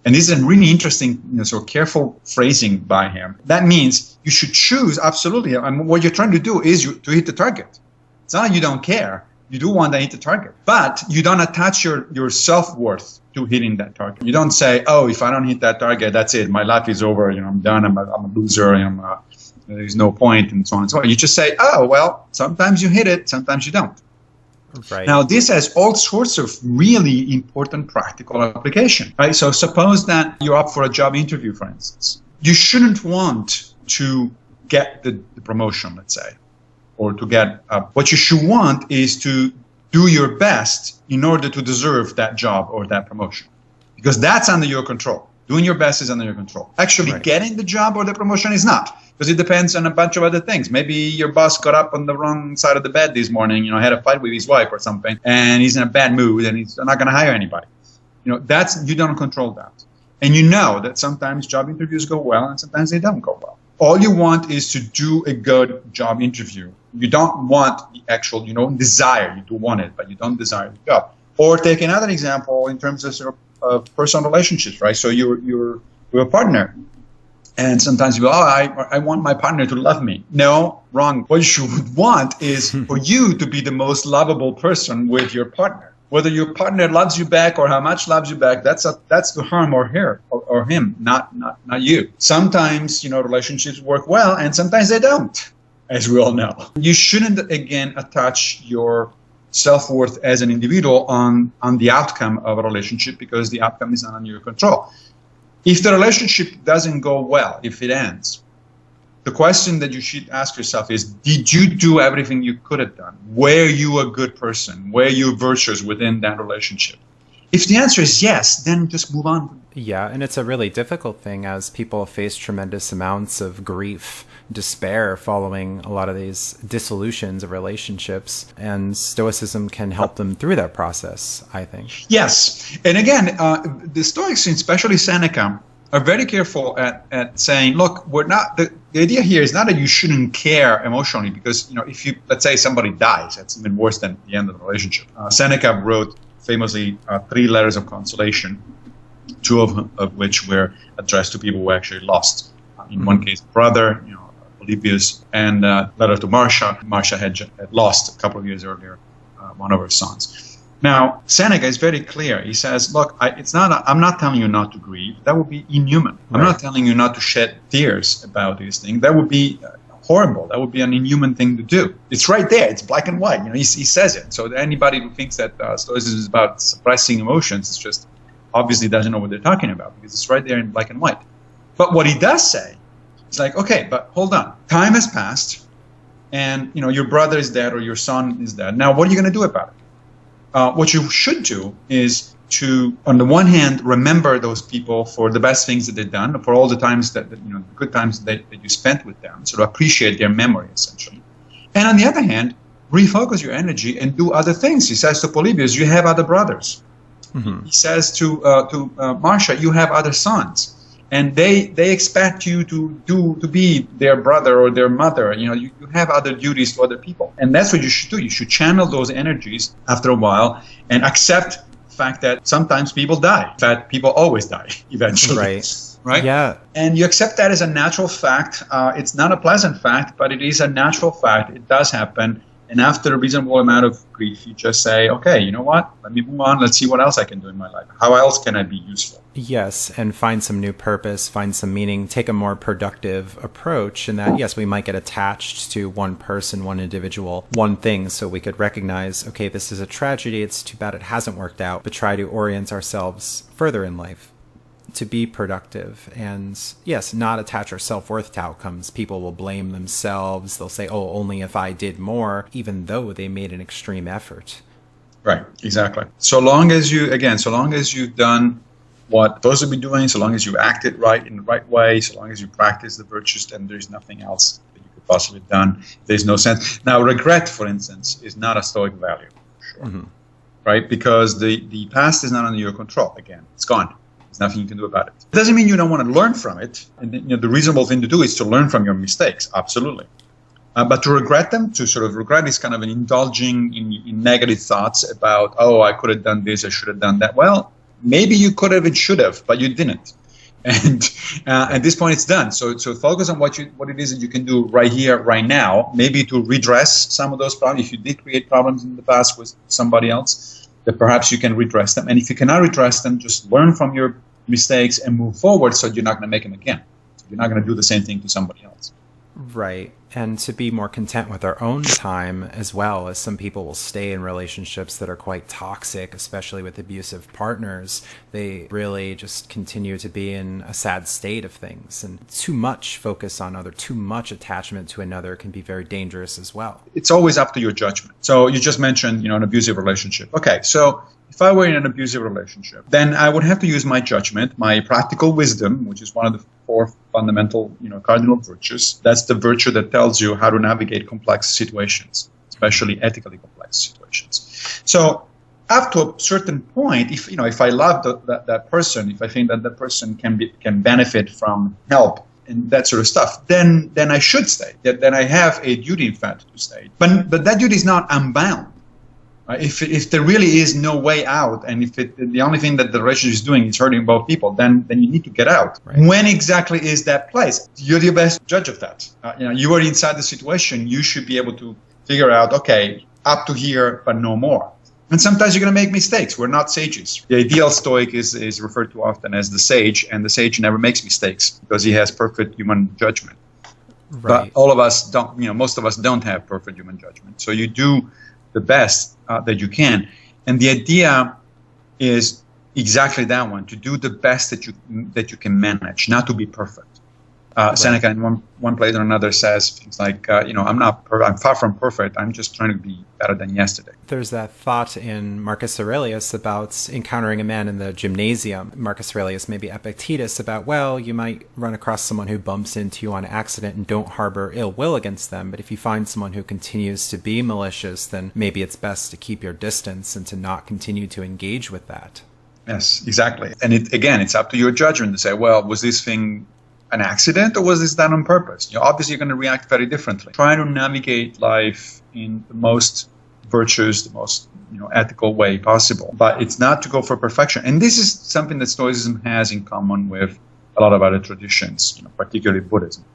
And this is a really interesting, sort of careful phrasing by him. That means you should choose, absolutely. And what you're trying to do is to hit the target. It's not like you don't care. You do want to hit the target. But you don't attach your self-worth to hitting that target. You don't say, oh, if I don't hit that target, that's it. My life is over. I'm done. I'm a loser. There's no point, and so on and so on. You just say, oh, well, sometimes you hit it, sometimes you don't. Right. Now, this has all sorts of really important practical application, right? So suppose that you're up for a job interview, for instance. You shouldn't want to get the promotion, let's say, or to get what you should want is to do your best in order to deserve that job or that promotion, because that's under your control. Doing your best is under your control. Actually, getting the job or the promotion is not, because it depends on a bunch of other things. Maybe your boss got up on the wrong side of the bed this morning, had a fight with his wife or something, and he's in a bad mood, and he's not going to hire anybody. You don't control that. And you know that sometimes job interviews go well, and sometimes they don't go well. All you want is to do a good job interview. You don't want the actual, you don't desire, you do want it, but you don't desire the job. Or take another example in terms of sort of personal relationships, right? So you're a partner, and sometimes you go, I want my partner to love me. No, wrong. What you should want is for you to be the most lovable person with your partner. Whether your partner loves you back or how much loves you back, that's to harm or her or him, not you. Sometimes, relationships work well, and sometimes they don't, as we all know. You shouldn't, again, attach your self-worth as an individual on the outcome of a relationship, because the outcome is not under your control. If the relationship doesn't go well, if it ends, the question that you should ask yourself is, did you do everything you could have done? Were you a good person? Were you virtuous within that relationship? If the answer is yes, then just move on. Yeah, and it's a really difficult thing as people face tremendous amounts of grief, despair following a lot of these dissolutions of relationships, and Stoicism can help them through that process, I think. Yes, and again, the Stoics, especially Seneca, are very careful at saying, look, we're not the idea here is not that you shouldn't care emotionally, because if you, let's say somebody dies, that's even worse than the end of the relationship. Seneca wrote famously 3 letters of consolation, 2 of which were addressed to people who actually lost. In one case, brother, Aurelius, and letter to Marcia. Marcia had lost a couple of years earlier one of her sons. Now, Seneca is very clear. He says, look, I'm not telling you not to grieve. That would be inhuman. I'm not telling you not to shed tears about this thing. That would be horrible. That would be an inhuman thing to do. It's right there. It's black and white. He says it. So anybody who thinks that Stoicism is about suppressing emotions, it's just obviously doesn't know what they're talking about, because it's right there in black and white. But what he does say, it's like, okay, but hold on. Time has passed, and your brother is dead or your son is dead. Now, what are you going to do about it? What you should do is to, on the one hand, remember those people for the best things that they've done, for all the times the good times that you spent with them, so to appreciate their memory, essentially. And on the other hand, refocus your energy and do other things. He says to Polybius, you have other brothers. Mm-hmm. He says to Marcia, you have other sons. And they expect you to be their brother or their mother. You have other duties to other people. And that's what you should do. You should channel those energies after a while and accept the fact that sometimes people die. In fact, people always die eventually. Right? Yeah. And you accept that as a natural fact. It's not a pleasant fact, but it is a natural fact. It does happen. And after a reasonable amount of grief, you just say, okay, you know what? Let me move on. Let's see what else I can do in my life. How else can I be useful? Yes, and find some new purpose, find some meaning, take a more productive approach. And that, yes, we might get attached to one person, one individual, one thing. So we could recognize, okay, this is a tragedy. It's too bad it hasn't worked out, but try to orient ourselves further in life to be productive, and yes, not attach our self-worth to outcomes. People will blame themselves. They'll say, oh, only if I did more, even though they made an extreme effort. Right, exactly. So long as you've done what those will be doing, so long as you acted right in the right way, so long as you practice the virtues, then there's nothing else that you could possibly have done. There's no sense. Now, regret, for instance, is not a Stoic value, sure. Mm-hmm. Right? Because the past is not under your control. Again, it's gone. There's nothing you can do about it. It doesn't mean you don't want to learn from it. And the reasonable thing to do is to learn from your mistakes. Absolutely. But to regret them, to sort of regret is kind of an indulging in negative thoughts about, oh, I could have done this, I should have done that. Well, maybe you could have and should have, but you didn't. And at this point, it's done. So focus on what it is that you can do right here, right now, maybe to redress some of those problems. If you did create problems in the past with somebody else, that perhaps you can redress them. And if you cannot redress them, just learn from your mistakes and move forward so you're not going to make them again. So you're not going to do the same thing to somebody else. Right. And to be more content with our own time, as well as some people will stay in relationships that are quite toxic, especially with abusive partners. They really just continue to be in a sad state of things. And too much focus on too much attachment to another can be very dangerous as well. It's always up to your judgment. So you just mentioned, an abusive relationship. Okay, so if I were in an abusive relationship, then I would have to use my judgment, my practical wisdom, which is one of the 4 fundamental, cardinal virtues. That's the virtue that tells you how to navigate complex situations, especially ethically complex situations. So up to a certain point, if I love that person, if I think that person can benefit from help and that sort of stuff, then I should stay. Then I have a duty, in fact, to stay. But that duty is not unbound. If there really is no way out, and if the only thing that the relationship is doing is hurting both people, then you need to get out. Right. When exactly is that place? You're the best judge of that. You are inside the situation. You should be able to figure out, okay, up to here, but no more. And sometimes you're going to make mistakes. We're not sages. The ideal Stoic is referred to often as the sage, and the sage never makes mistakes because he has perfect human judgment. Right. But all of us don't. Most of us don't have perfect human judgment. So you do the best that you can, and the idea is exactly that one: to do the best that you can manage, not to be perfect. Seneca, in one place or another, says things like, I'm far from perfect. I'm just trying to be better than yesterday. There's that thought in Marcus Aurelius about encountering a man in the gymnasium. Marcus Aurelius, maybe Epictetus, about, you might run across someone who bumps into you on accident and don't harbor ill will against them. But if you find someone who continues to be malicious, then maybe it's best to keep your distance and to not continue to engage with that. Yes, exactly. And it's up to your judgment to say, was this thing an accident or was this done on purpose? Obviously, you're going to react very differently. Try to navigate life in the most virtuous, the most ethical way possible. But it's not to go for perfection. And this is something that Stoicism has in common with a lot of other traditions, particularly Buddhism,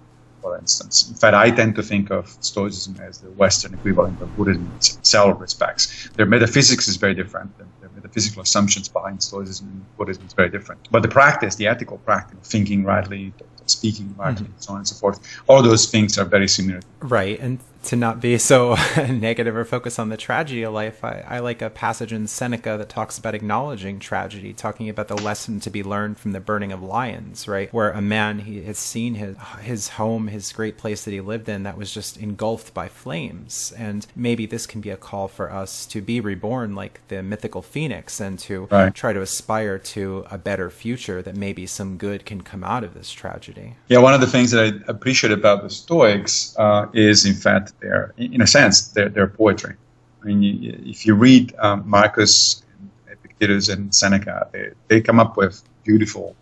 for instance. In fact, I tend to think of Stoicism as the Western equivalent of Buddhism in several respects. Their metaphysics is very different. Their metaphysical assumptions behind Stoicism and Buddhism is very different. But the practice, the ethical practice, thinking rightly, speaking rightly, and so on and so forth, all those things are very similar. Right. And to not be so negative or focus on the tragedy of life, I like a passage in Seneca that talks about acknowledging tragedy, talking about the lesson to be learned from the burning of lions, right? Where a man, he has seen his home, his great place that he lived in, that was just engulfed by flames. And maybe this can be a call for us to be reborn like the mythical phoenix and to try to aspire to a better future, that maybe some good can come out of this tragedy. Yeah, one of the things that I appreciate about the Stoics is, in fact, their poetry. I mean, if you read Marcus, Epictetus, and Seneca, they come up with beautiful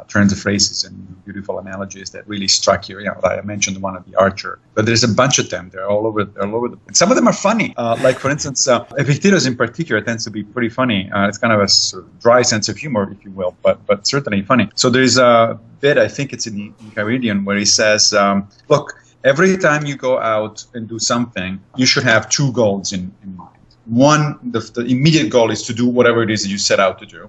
turns of phrases and beautiful analogies that really strike you. I mentioned one of the archer, but there's a bunch of them. They're all over. And some of them are funny. Like, for instance, Epictetus in particular tends to be pretty funny. It's kind of a sort of dry sense of humor, if you will, but certainly funny. So there's a bit, I think it's in the Enchiridion, where he says, look, every time you go out and do something, you should have 2 goals in mind. One, the immediate goal is to do whatever it is that you set out to do.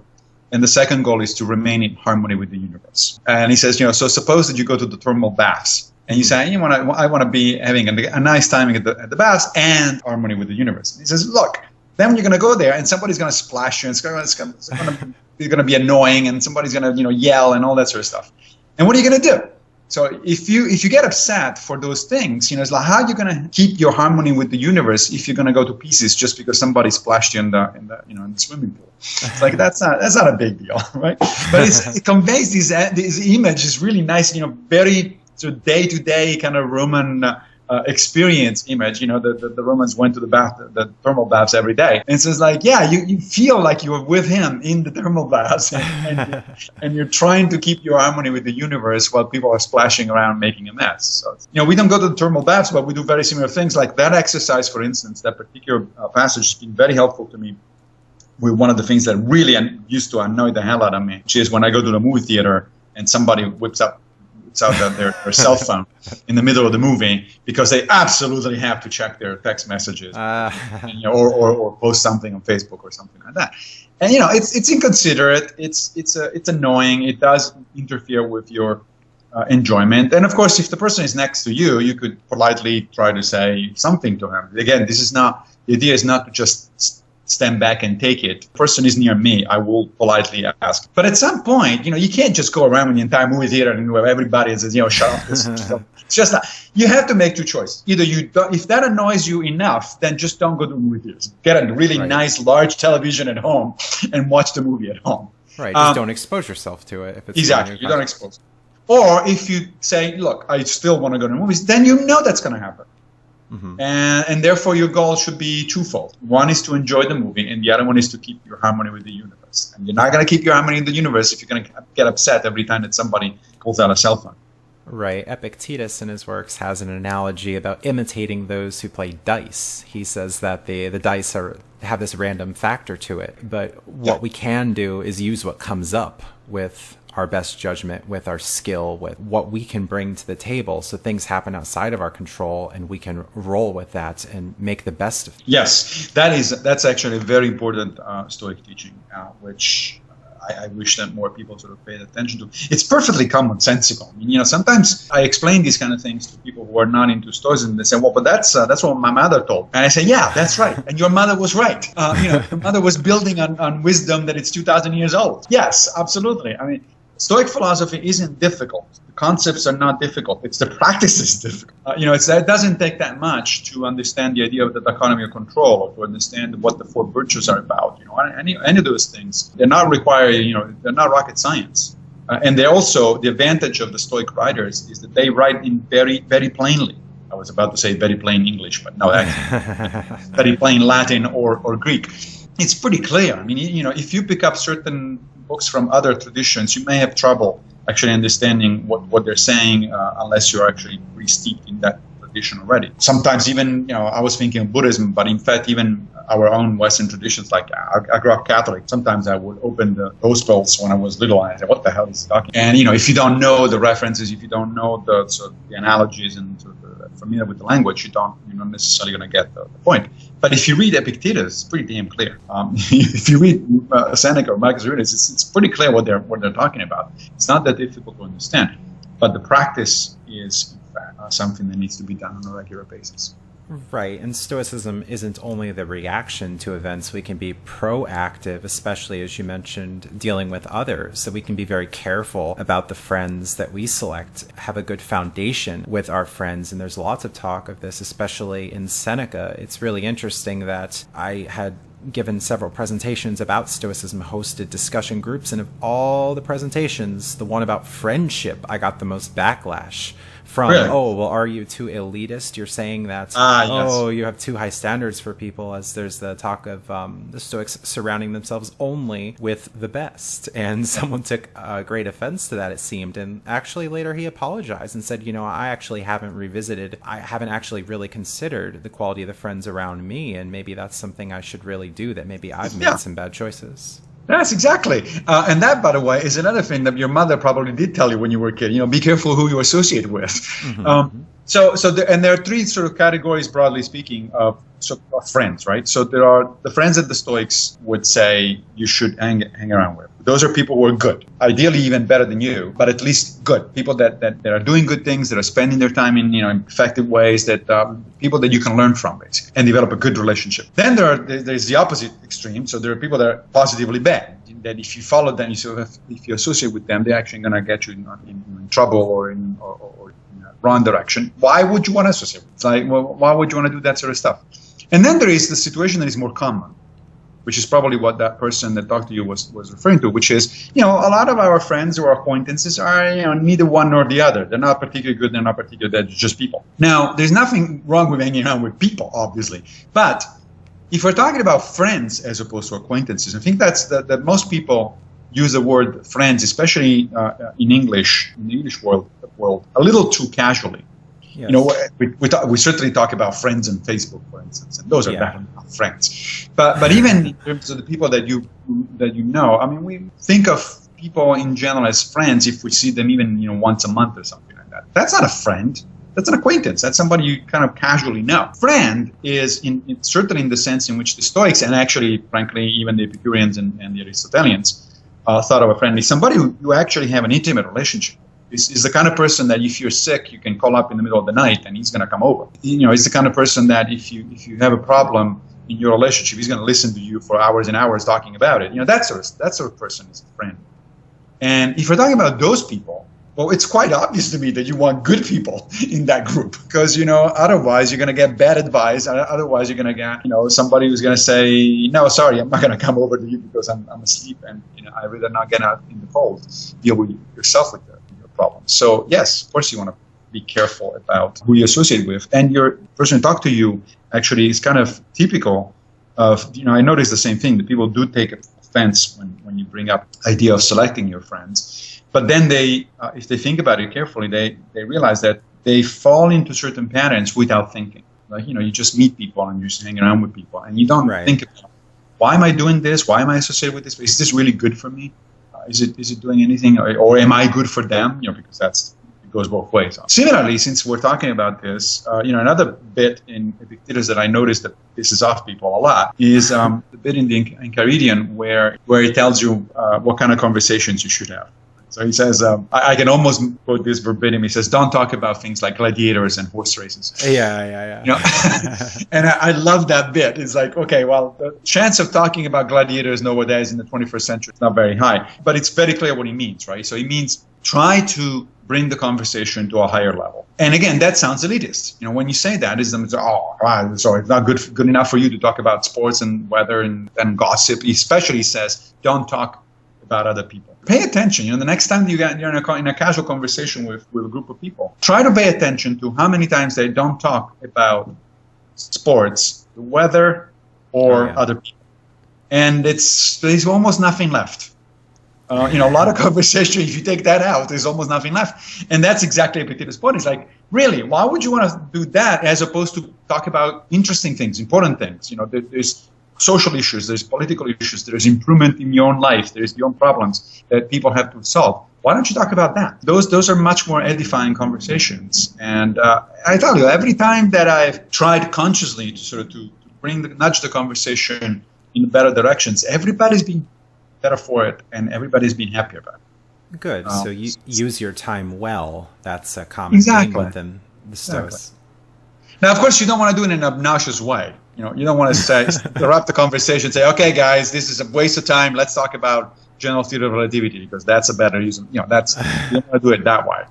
And the second goal is to remain in harmony with the universe. And he says, so suppose that you go to the thermal baths and you say, I want to be having a nice time at the baths and harmony with the universe. And he says, look, then when you're going to go there and somebody's going to splash you and it's going to be annoying and somebody's going to yell and all that sort of stuff. And what are you going to do? So if you get upset for those things, it's like, how are you going to keep your harmony with the universe if you're going to go to pieces just because somebody splashed you in the swimming pool? It's like that's not a big deal, right? But it conveys this image, is really nice, very sort of day-to-day kind of Roman experience image. The Romans went to the thermal baths every day. And so it's like, yeah, you feel like you're with him in the thermal baths and you're trying to keep your harmony with the universe while people are splashing around making a mess. So, we don't go to the thermal baths, but we do very similar things like that exercise, for instance. That particular passage has been very helpful to me with one of the things that really used to annoy the hell out of me, which is when I go to the movie theater and somebody whips out their cell phone in the middle of the movie because they absolutely have to check their text messages or post something on Facebook or something like that. And it's inconsiderate. It's annoying. It does interfere with your enjoyment. And of course, if the person is next to you, you could politely try to say something to him. Again, the idea is not to just stand back and take it. The person is near me, I will politely ask. But at some point, you can't just go around in the entire movie theater and everybody says, shut up. It's just that you have to make two choices. Either if that annoys you enough, then just don't go to the movie theaters. Get a really nice, large television at home and watch the movie at home. Right. Just don't expose yourself to it. If it's exactly. You don't expose it. Or if you say, look, I still want to go to the movies, then that's going to happen. Mm-hmm. And therefore, your goal should be twofold. One is to enjoy the movie, and the other one is to keep your harmony with the universe. And you're not going to keep your harmony in the universe if you're going to get upset every time that somebody pulls out a cell phone. Right. Epictetus in his works has an analogy about imitating those who play dice. He says that the dice have this random factor to it, but what we can do is use what comes up with our best judgment, with our skill, with what we can bring to the table. So things happen outside of our control and we can roll with that and make the best of it. Yes, that's actually a very important Stoic teaching, which I wish that more people sort of paid attention to. It's perfectly commonsensical. I mean, sometimes I explain these kind of things to people who are not into Stoicism. They say, well, but that's what my mother told. And I say, yeah, that's right. And your mother was right. Your mother was building on wisdom that it's 2,000 years old. Yes, absolutely. I mean, Stoic philosophy isn't difficult. The concepts are not difficult. It's the practice is difficult. It doesn't take that much to understand the idea of the dichotomy of control, or to understand what the four virtues are about. Any of those things, they're not they're not rocket science. And they also, the advantage of the Stoic writers is that they write in very, very plainly. I was about to say very plain English, but no, that's very plain Latin or Greek. It's pretty clear. I mean, if you pick up certain books from other traditions, you may have trouble actually understanding what they're saying unless you're actually pretty steeped in that tradition already. Sometimes even, I was thinking of Buddhism, but in fact, even our own Western traditions, like I grew up Catholic. Sometimes I would open the Gospels when I was little and I said, what the hell is he talking? And, if you don't know the references, if you don't know the analogies and familiar with the language, you're not necessarily going to get the point. But if you read Epictetus, it's pretty damn clear. If you read Seneca or Marcus Aurelius, it's pretty clear what they're talking about. It's not that difficult to understand, but the practice is in fact something that needs to be done on a regular basis. Right, and Stoicism isn't only the reaction to events. We can be proactive, especially as you mentioned, dealing with others. So we can be very careful about the friends that we select, have a good foundation with our friends. And there's lots of talk of this, especially in Seneca. It's really interesting that I had given several presentations about Stoicism, hosted discussion groups, and of all the presentations, the one about friendship, I got the most backlash from. Really? Oh, well, are you too elitist? You're saying that, yes. You have too high standards for people, as there's the talk of the Stoics surrounding themselves only with the best. And someone took great offense to that, it seemed. And actually later he apologized and said, I actually haven't actually really considered the quality of the friends around me. And maybe that's something I should really do, that maybe I've made some bad choices. Yes, exactly. And that, by the way, is another thing that your mother probably did tell you when you were a kid. Be careful who you associate with. Mm-hmm. And there are three sort of categories, broadly speaking, of friends, right? So there are the friends that the Stoics would say you should hang around with. Those are people who are good, ideally even better than you, but at least good. People that are doing good things, that are spending their time in effective ways, that people that you can learn from, basically, and develop a good relationship. Then there's the opposite extreme. So there are people that are positively bad. That if you follow them, if you associate with them, they're actually going to get you in trouble or in the wrong direction. Why would you want to associate? It's like, well, why would you want to do that sort of stuff? And then there is the situation that is more common, which is probably what that person that talked to you was referring to, which is, a lot of our friends or acquaintances are, neither one nor the other. They're not particularly good, they're not particularly bad, they're just people. Now, there's nothing wrong with hanging around with people, obviously. But if we're talking about friends as opposed to acquaintances, I think that's that most people use the word friends, especially in the English world, a little too casually. Yes. We certainly talk about friends on Facebook, for instance, and those are definitely not friends. But even in terms of the people that you know, I mean, we think of people in general as friends if we see them even once a month or something like that. That's not a friend. That's an acquaintance. That's somebody you kind of casually know. Friend is certainly in the sense in which the Stoics, and actually, frankly, even the Epicureans and the Aristotelians thought of a friend is somebody who you actually have an intimate relationship. Is the kind of person that if you're sick, you can call up in the middle of the night and he's going to come over. He's the kind of person that if you have a problem in your relationship, he's going to listen to you for hours and hours talking about it. That sort of person is a friend. And if we're talking about those people, well, it's quite obvious to me that you want good people in that group because, otherwise you're going to get bad advice. Otherwise you're going to get, somebody who's going to say, no, sorry, I'm not going to come over to you because I'm asleep and, I'd rather not get out in the cold. Deal with yourself with your problem. So, yes, of course you want to be careful about who you associate with. And your person who talked to you actually is kind of typical of, I noticed the same thing, that people do take offense when you bring up idea of selecting your friends. But then they, if they think about it carefully, they realize that they fall into certain patterns without thinking. Like, you just meet people and you just hang around with people and you don't think about, why am I doing this? Why am I associated with this? Is this really good for me? Is it doing anything, or am I good for them? Because it goes both ways. Similarly, since we're talking about this, another bit in Epictetus that I noticed that pisses off people a lot is the bit in the Enchiridion where he tells you what kind of conversations you should have. So he says, I can almost quote this verbatim. He says, don't talk about things like gladiators and horse races. Yeah. And I love that bit. It's like, okay, well, the chance of talking about gladiators nowadays in the 21st century is not very high. But it's very clear what he means, right? So he means try to bring the conversation to a higher level. And again, that sounds elitist. when you say that, so it's not good enough for you to talk about sports and weather and gossip. He especially says, don't talk about other people. Pay attention. The next time you're in a casual conversation with a group of people, try to pay attention to how many times they don't talk about sports, the weather, or other people. And there's almost nothing left. A lot of conversation, if you take that out, there's almost nothing left. And that's exactly Epictetus' point. It's like, really, why would you want to do that as opposed to talk about interesting things, important things? There's social issues, there's political issues, there's improvement in your own life, there's your own problems that people have to solve. Why don't you talk about that? Those are much more edifying conversations. And I tell you, every time that I've tried consciously to nudge the conversation in better directions, everybody's been better for it and everybody's been happier about it. Good. So you use your time well. That's a common theme within the Stoics. Exactly. Now, of course, you don't want to do it in an obnoxious way. You don't want to say, interrupt the conversation, say, okay, guys, this is a waste of time. Let's talk about general theory of relativity because that's a better use. You don't want to do it that way.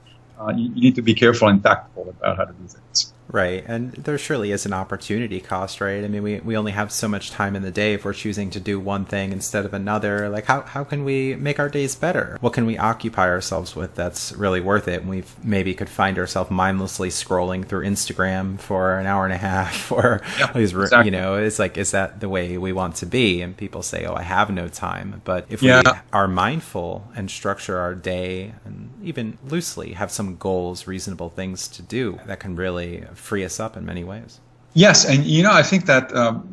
You need to be careful and tactful about how to do things. Right. And there surely is an opportunity cost, right? I mean, we only have so much time in the day if we're choosing to do one thing instead of another. Like, how can we make our days better? What can we occupy ourselves with that's really worth it? And we maybe could find ourselves mindlessly scrolling through Instagram for an hour and a half or, exactly. It's like, is that the way we want to be? And people say, oh, I have no time. But if we are mindful and structure our day and even loosely have some goals, reasonable things to do, that can really free us up in many ways. Yes, and I think that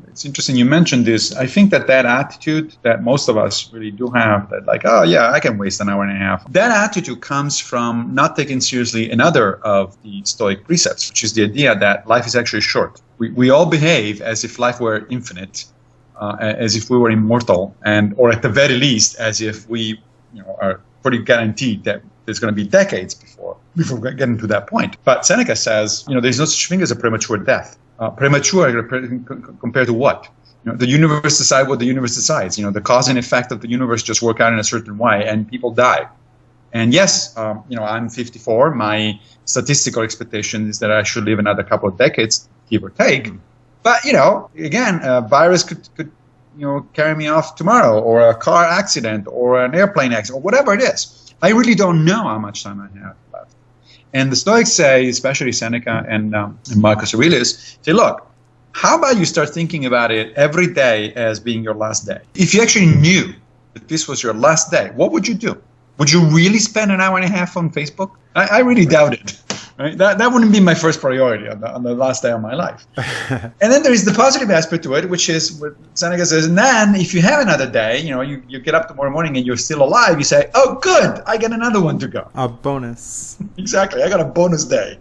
it's interesting you mentioned this. I think that attitude that most of us really do have, that like, oh yeah, I can waste an hour and a half. That attitude comes from not taking seriously another of the Stoic precepts, which is the idea that life is actually short. We all behave as if life were infinite, as if we were immortal, or at the very least, as if we are pretty guaranteed that there's going to be decades before we get into that point. But Seneca says, there's no such thing as a premature death. Premature compared to what? The universe decides what the universe decides. The cause and effect of the universe just work out in a certain way, and people die. And yes, I'm 54. My statistical expectation is that I should live another couple of decades, give or take. But again, a virus could carry me off tomorrow, or a car accident, or an airplane accident, or whatever it is. I really don't know how much time I have left. And the Stoics say, especially Seneca and Marcus Aurelius, say, look, how about you start thinking about it every day as being your last day? If you actually knew that this was your last day, what would you do? Would you really spend an hour and a half on Facebook? I really doubt it. Right? That wouldn't be my first priority on the last day of my life. And then there is the positive aspect to it, which is what Seneca says. And then if you have another day, you get up tomorrow morning and you're still alive, you say, oh, good, I get another one to go. A bonus. Exactly. I got a bonus day.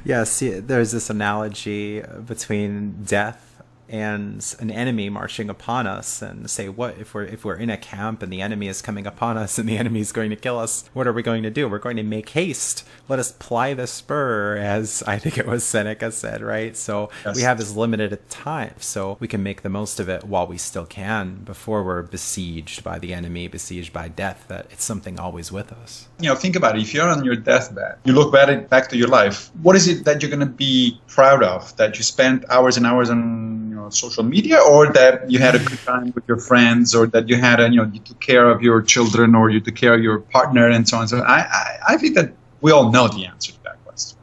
Yes, there's this analogy between death and an enemy marching upon us, and say, what if we're in a camp and the enemy is coming upon us and the enemy is going to kill us? What are we going to do? We're going to make haste. Let us ply the spur, as I think it was Seneca said, right? So yes. We have this limited time, so we can make the most of it while we still can, before we're besieged by the enemy, besieged by death, that it's something always with us. Think about it. If you're on your deathbed, you look back to your life, what is it that you're going to be proud of? That you spent hours and hours on social media, or that you had a good time with your friends, or that you had you took care of your children, or you took care of your partner, and so on. So I think that we all know the answer to that question.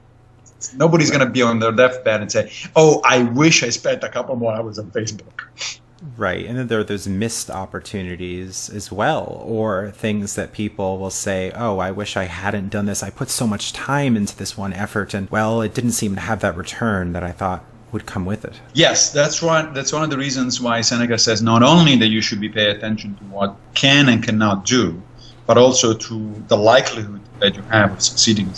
Nobody's going to be on their deathbed and say, oh, I wish I spent a couple more hours on Facebook. Right. And then there's missed opportunities as well, or things that people will say, oh, I wish I hadn't done this. I put so much time into this one effort, and well, it didn't seem to have that return that I thought would come with it. Yes, that's right. That's one of the reasons why Seneca says not only that you should be paying attention to what can and cannot do, but also to the likelihood that you have of succeeding.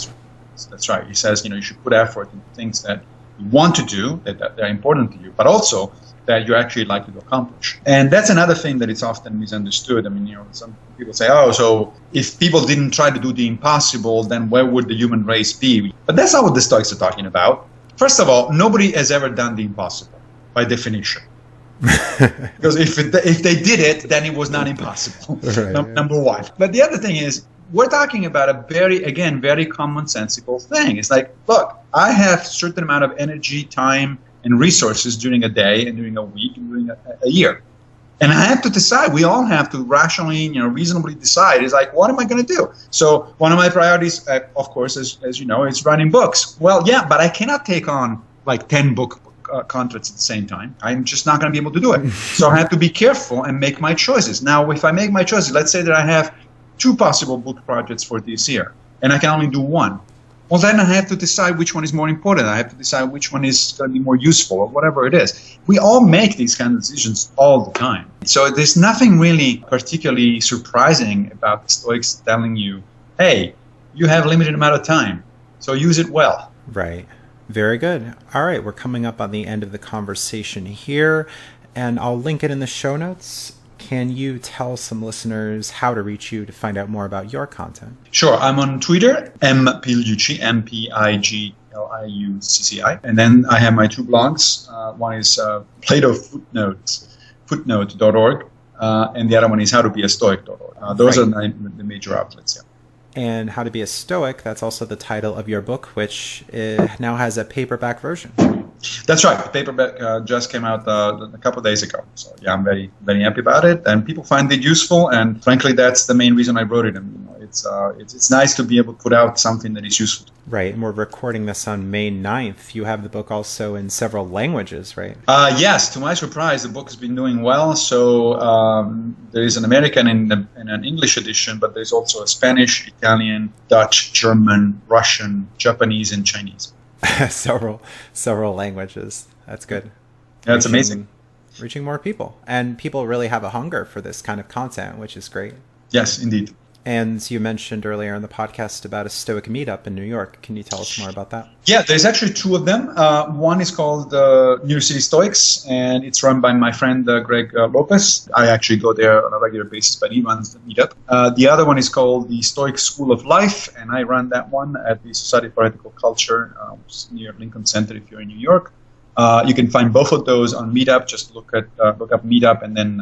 That's right. He says, you should put effort into things that you want to do, that they're important to you, but also that you're actually likely to accomplish. And that's another thing that is often misunderstood. I mean, some people say, oh, so if people didn't try to do the impossible, then where would the human race be? But that's not what the Stoics are talking about. First of all, nobody has ever done the impossible, by definition. Because if they did it, then it was not impossible, right, number one. But the other thing is, we're talking about a very commonsensical thing. It's like, look, I have a certain amount of energy, time, and resources during a day, and during a week, and during a year. And I have to decide. We all have to rationally, reasonably decide. It's like, what am I going to do? So one of my priorities, of course, as you know, is writing books. Well, yeah, but I cannot take on like 10 book contracts at the same time. I'm just not going to be able to do it. So I have to be careful and make my choices. Now, if I make my choices, let's say that I have 2 possible book projects for this year, and I can only do one. Well, then I have to decide which one is more important. I have to decide which one is going to be more useful, or whatever it is. We all make these kind of decisions all the time. So there's nothing really particularly surprising about the Stoics telling you, hey, you have a limited amount of time, so use it well. Right. Very good. All right, we're coming up on the end of the conversation here, and I'll link it in the show notes. Can you tell some listeners how to reach you to find out more about your content? Sure. I'm on Twitter, Pigliucci, Mpigliucci. And then I have my 2 blogs. One is Plato footnote.org, and the other one is howtobeastoic.org. Those are the major outlets, yeah. And How to Be a Stoic, that's also the title of your book, which now has a paperback version. That's right. The paperback just came out a couple of days ago. So yeah, I'm very, very happy about it. And people find it useful. And frankly, that's the main reason I wrote it. And it's nice to be able to put out something that is useful. Right. And we're recording this on May 9th. You have the book also in several languages, right? Yes. To my surprise, the book has been doing well. So there is an American and an English edition, but there's also a Spanish, Italian, Dutch, German, Russian, Japanese, and Chinese. several languages. That's good. That's amazing. Reaching more people. And people really have a hunger for this kind of content, which is great. Yes, indeed. And you mentioned earlier in the podcast about a Stoic meetup in New York. Can you tell us more about that? Yeah, there's actually 2 of them. One is called New York City Stoics, and it's run by my friend Greg Lopez. I actually go there on a regular basis, but he runs the meetup. The other one is called the Stoic School of Life, and I run that one at the Society for Ethical Culture, which is near Lincoln Center if you're in New York. You can find both of those on Meetup. Just look up Meetup and then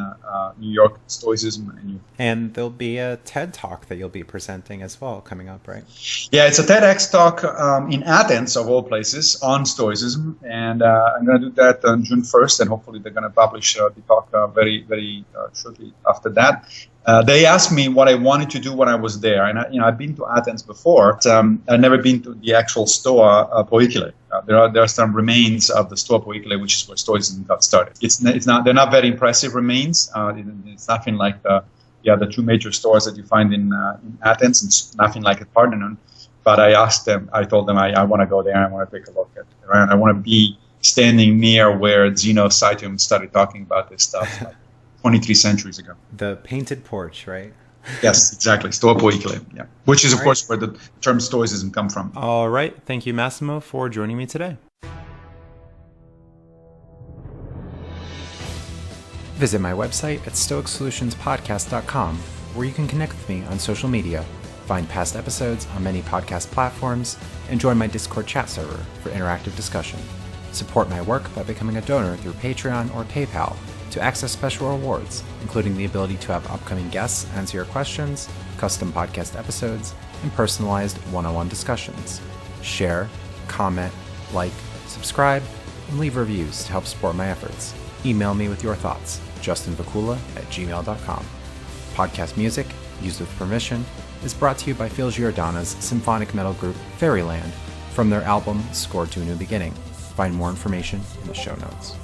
New York Stoicism. And there'll be a TED Talk that you'll be presenting as well coming up, right? Yeah, it's a TEDx talk in Athens, of all places, on Stoicism. And I'm going to do that on June 1st, and hopefully they're going to publish the talk very, very shortly after that. They asked me what I wanted to do when I was there, and I've been to Athens before. But, I've never been to the actual Stoa Poikile. There are some remains of the Stoa Poikile, which is where Stoicism got started. They're not very impressive remains. It's nothing like the two major stores that you find in Athens. It's nothing like at Parthenon. But I told them I want to go there. I want to take a look at it. Right? I want to be standing near where Zeno of Citium started talking about this stuff. Like 23 centuries ago. The painted porch, right? Yes, exactly. Stoa Poikile, yeah. Which is, of course, where the term Stoicism come from. All right. Thank you, Massimo, for joining me today. Visit my website at stoicsolutionspodcast.com, where you can connect with me on social media, find past episodes on many podcast platforms, and join my Discord chat server for interactive discussion. Support my work by becoming a donor through Patreon or PayPal to access special rewards, including the ability to have upcoming guests answer your questions, custom podcast episodes, and personalized one-on-one discussions. Share, comment, like, subscribe, and leave reviews to help support my efforts. Email me with your thoughts, justinvacula@gmail.com. Podcast music, used with permission, is brought to you by Phil Giordano's symphonic metal group Fairyland from their album Scored to a New Beginning. Find more information in the show notes.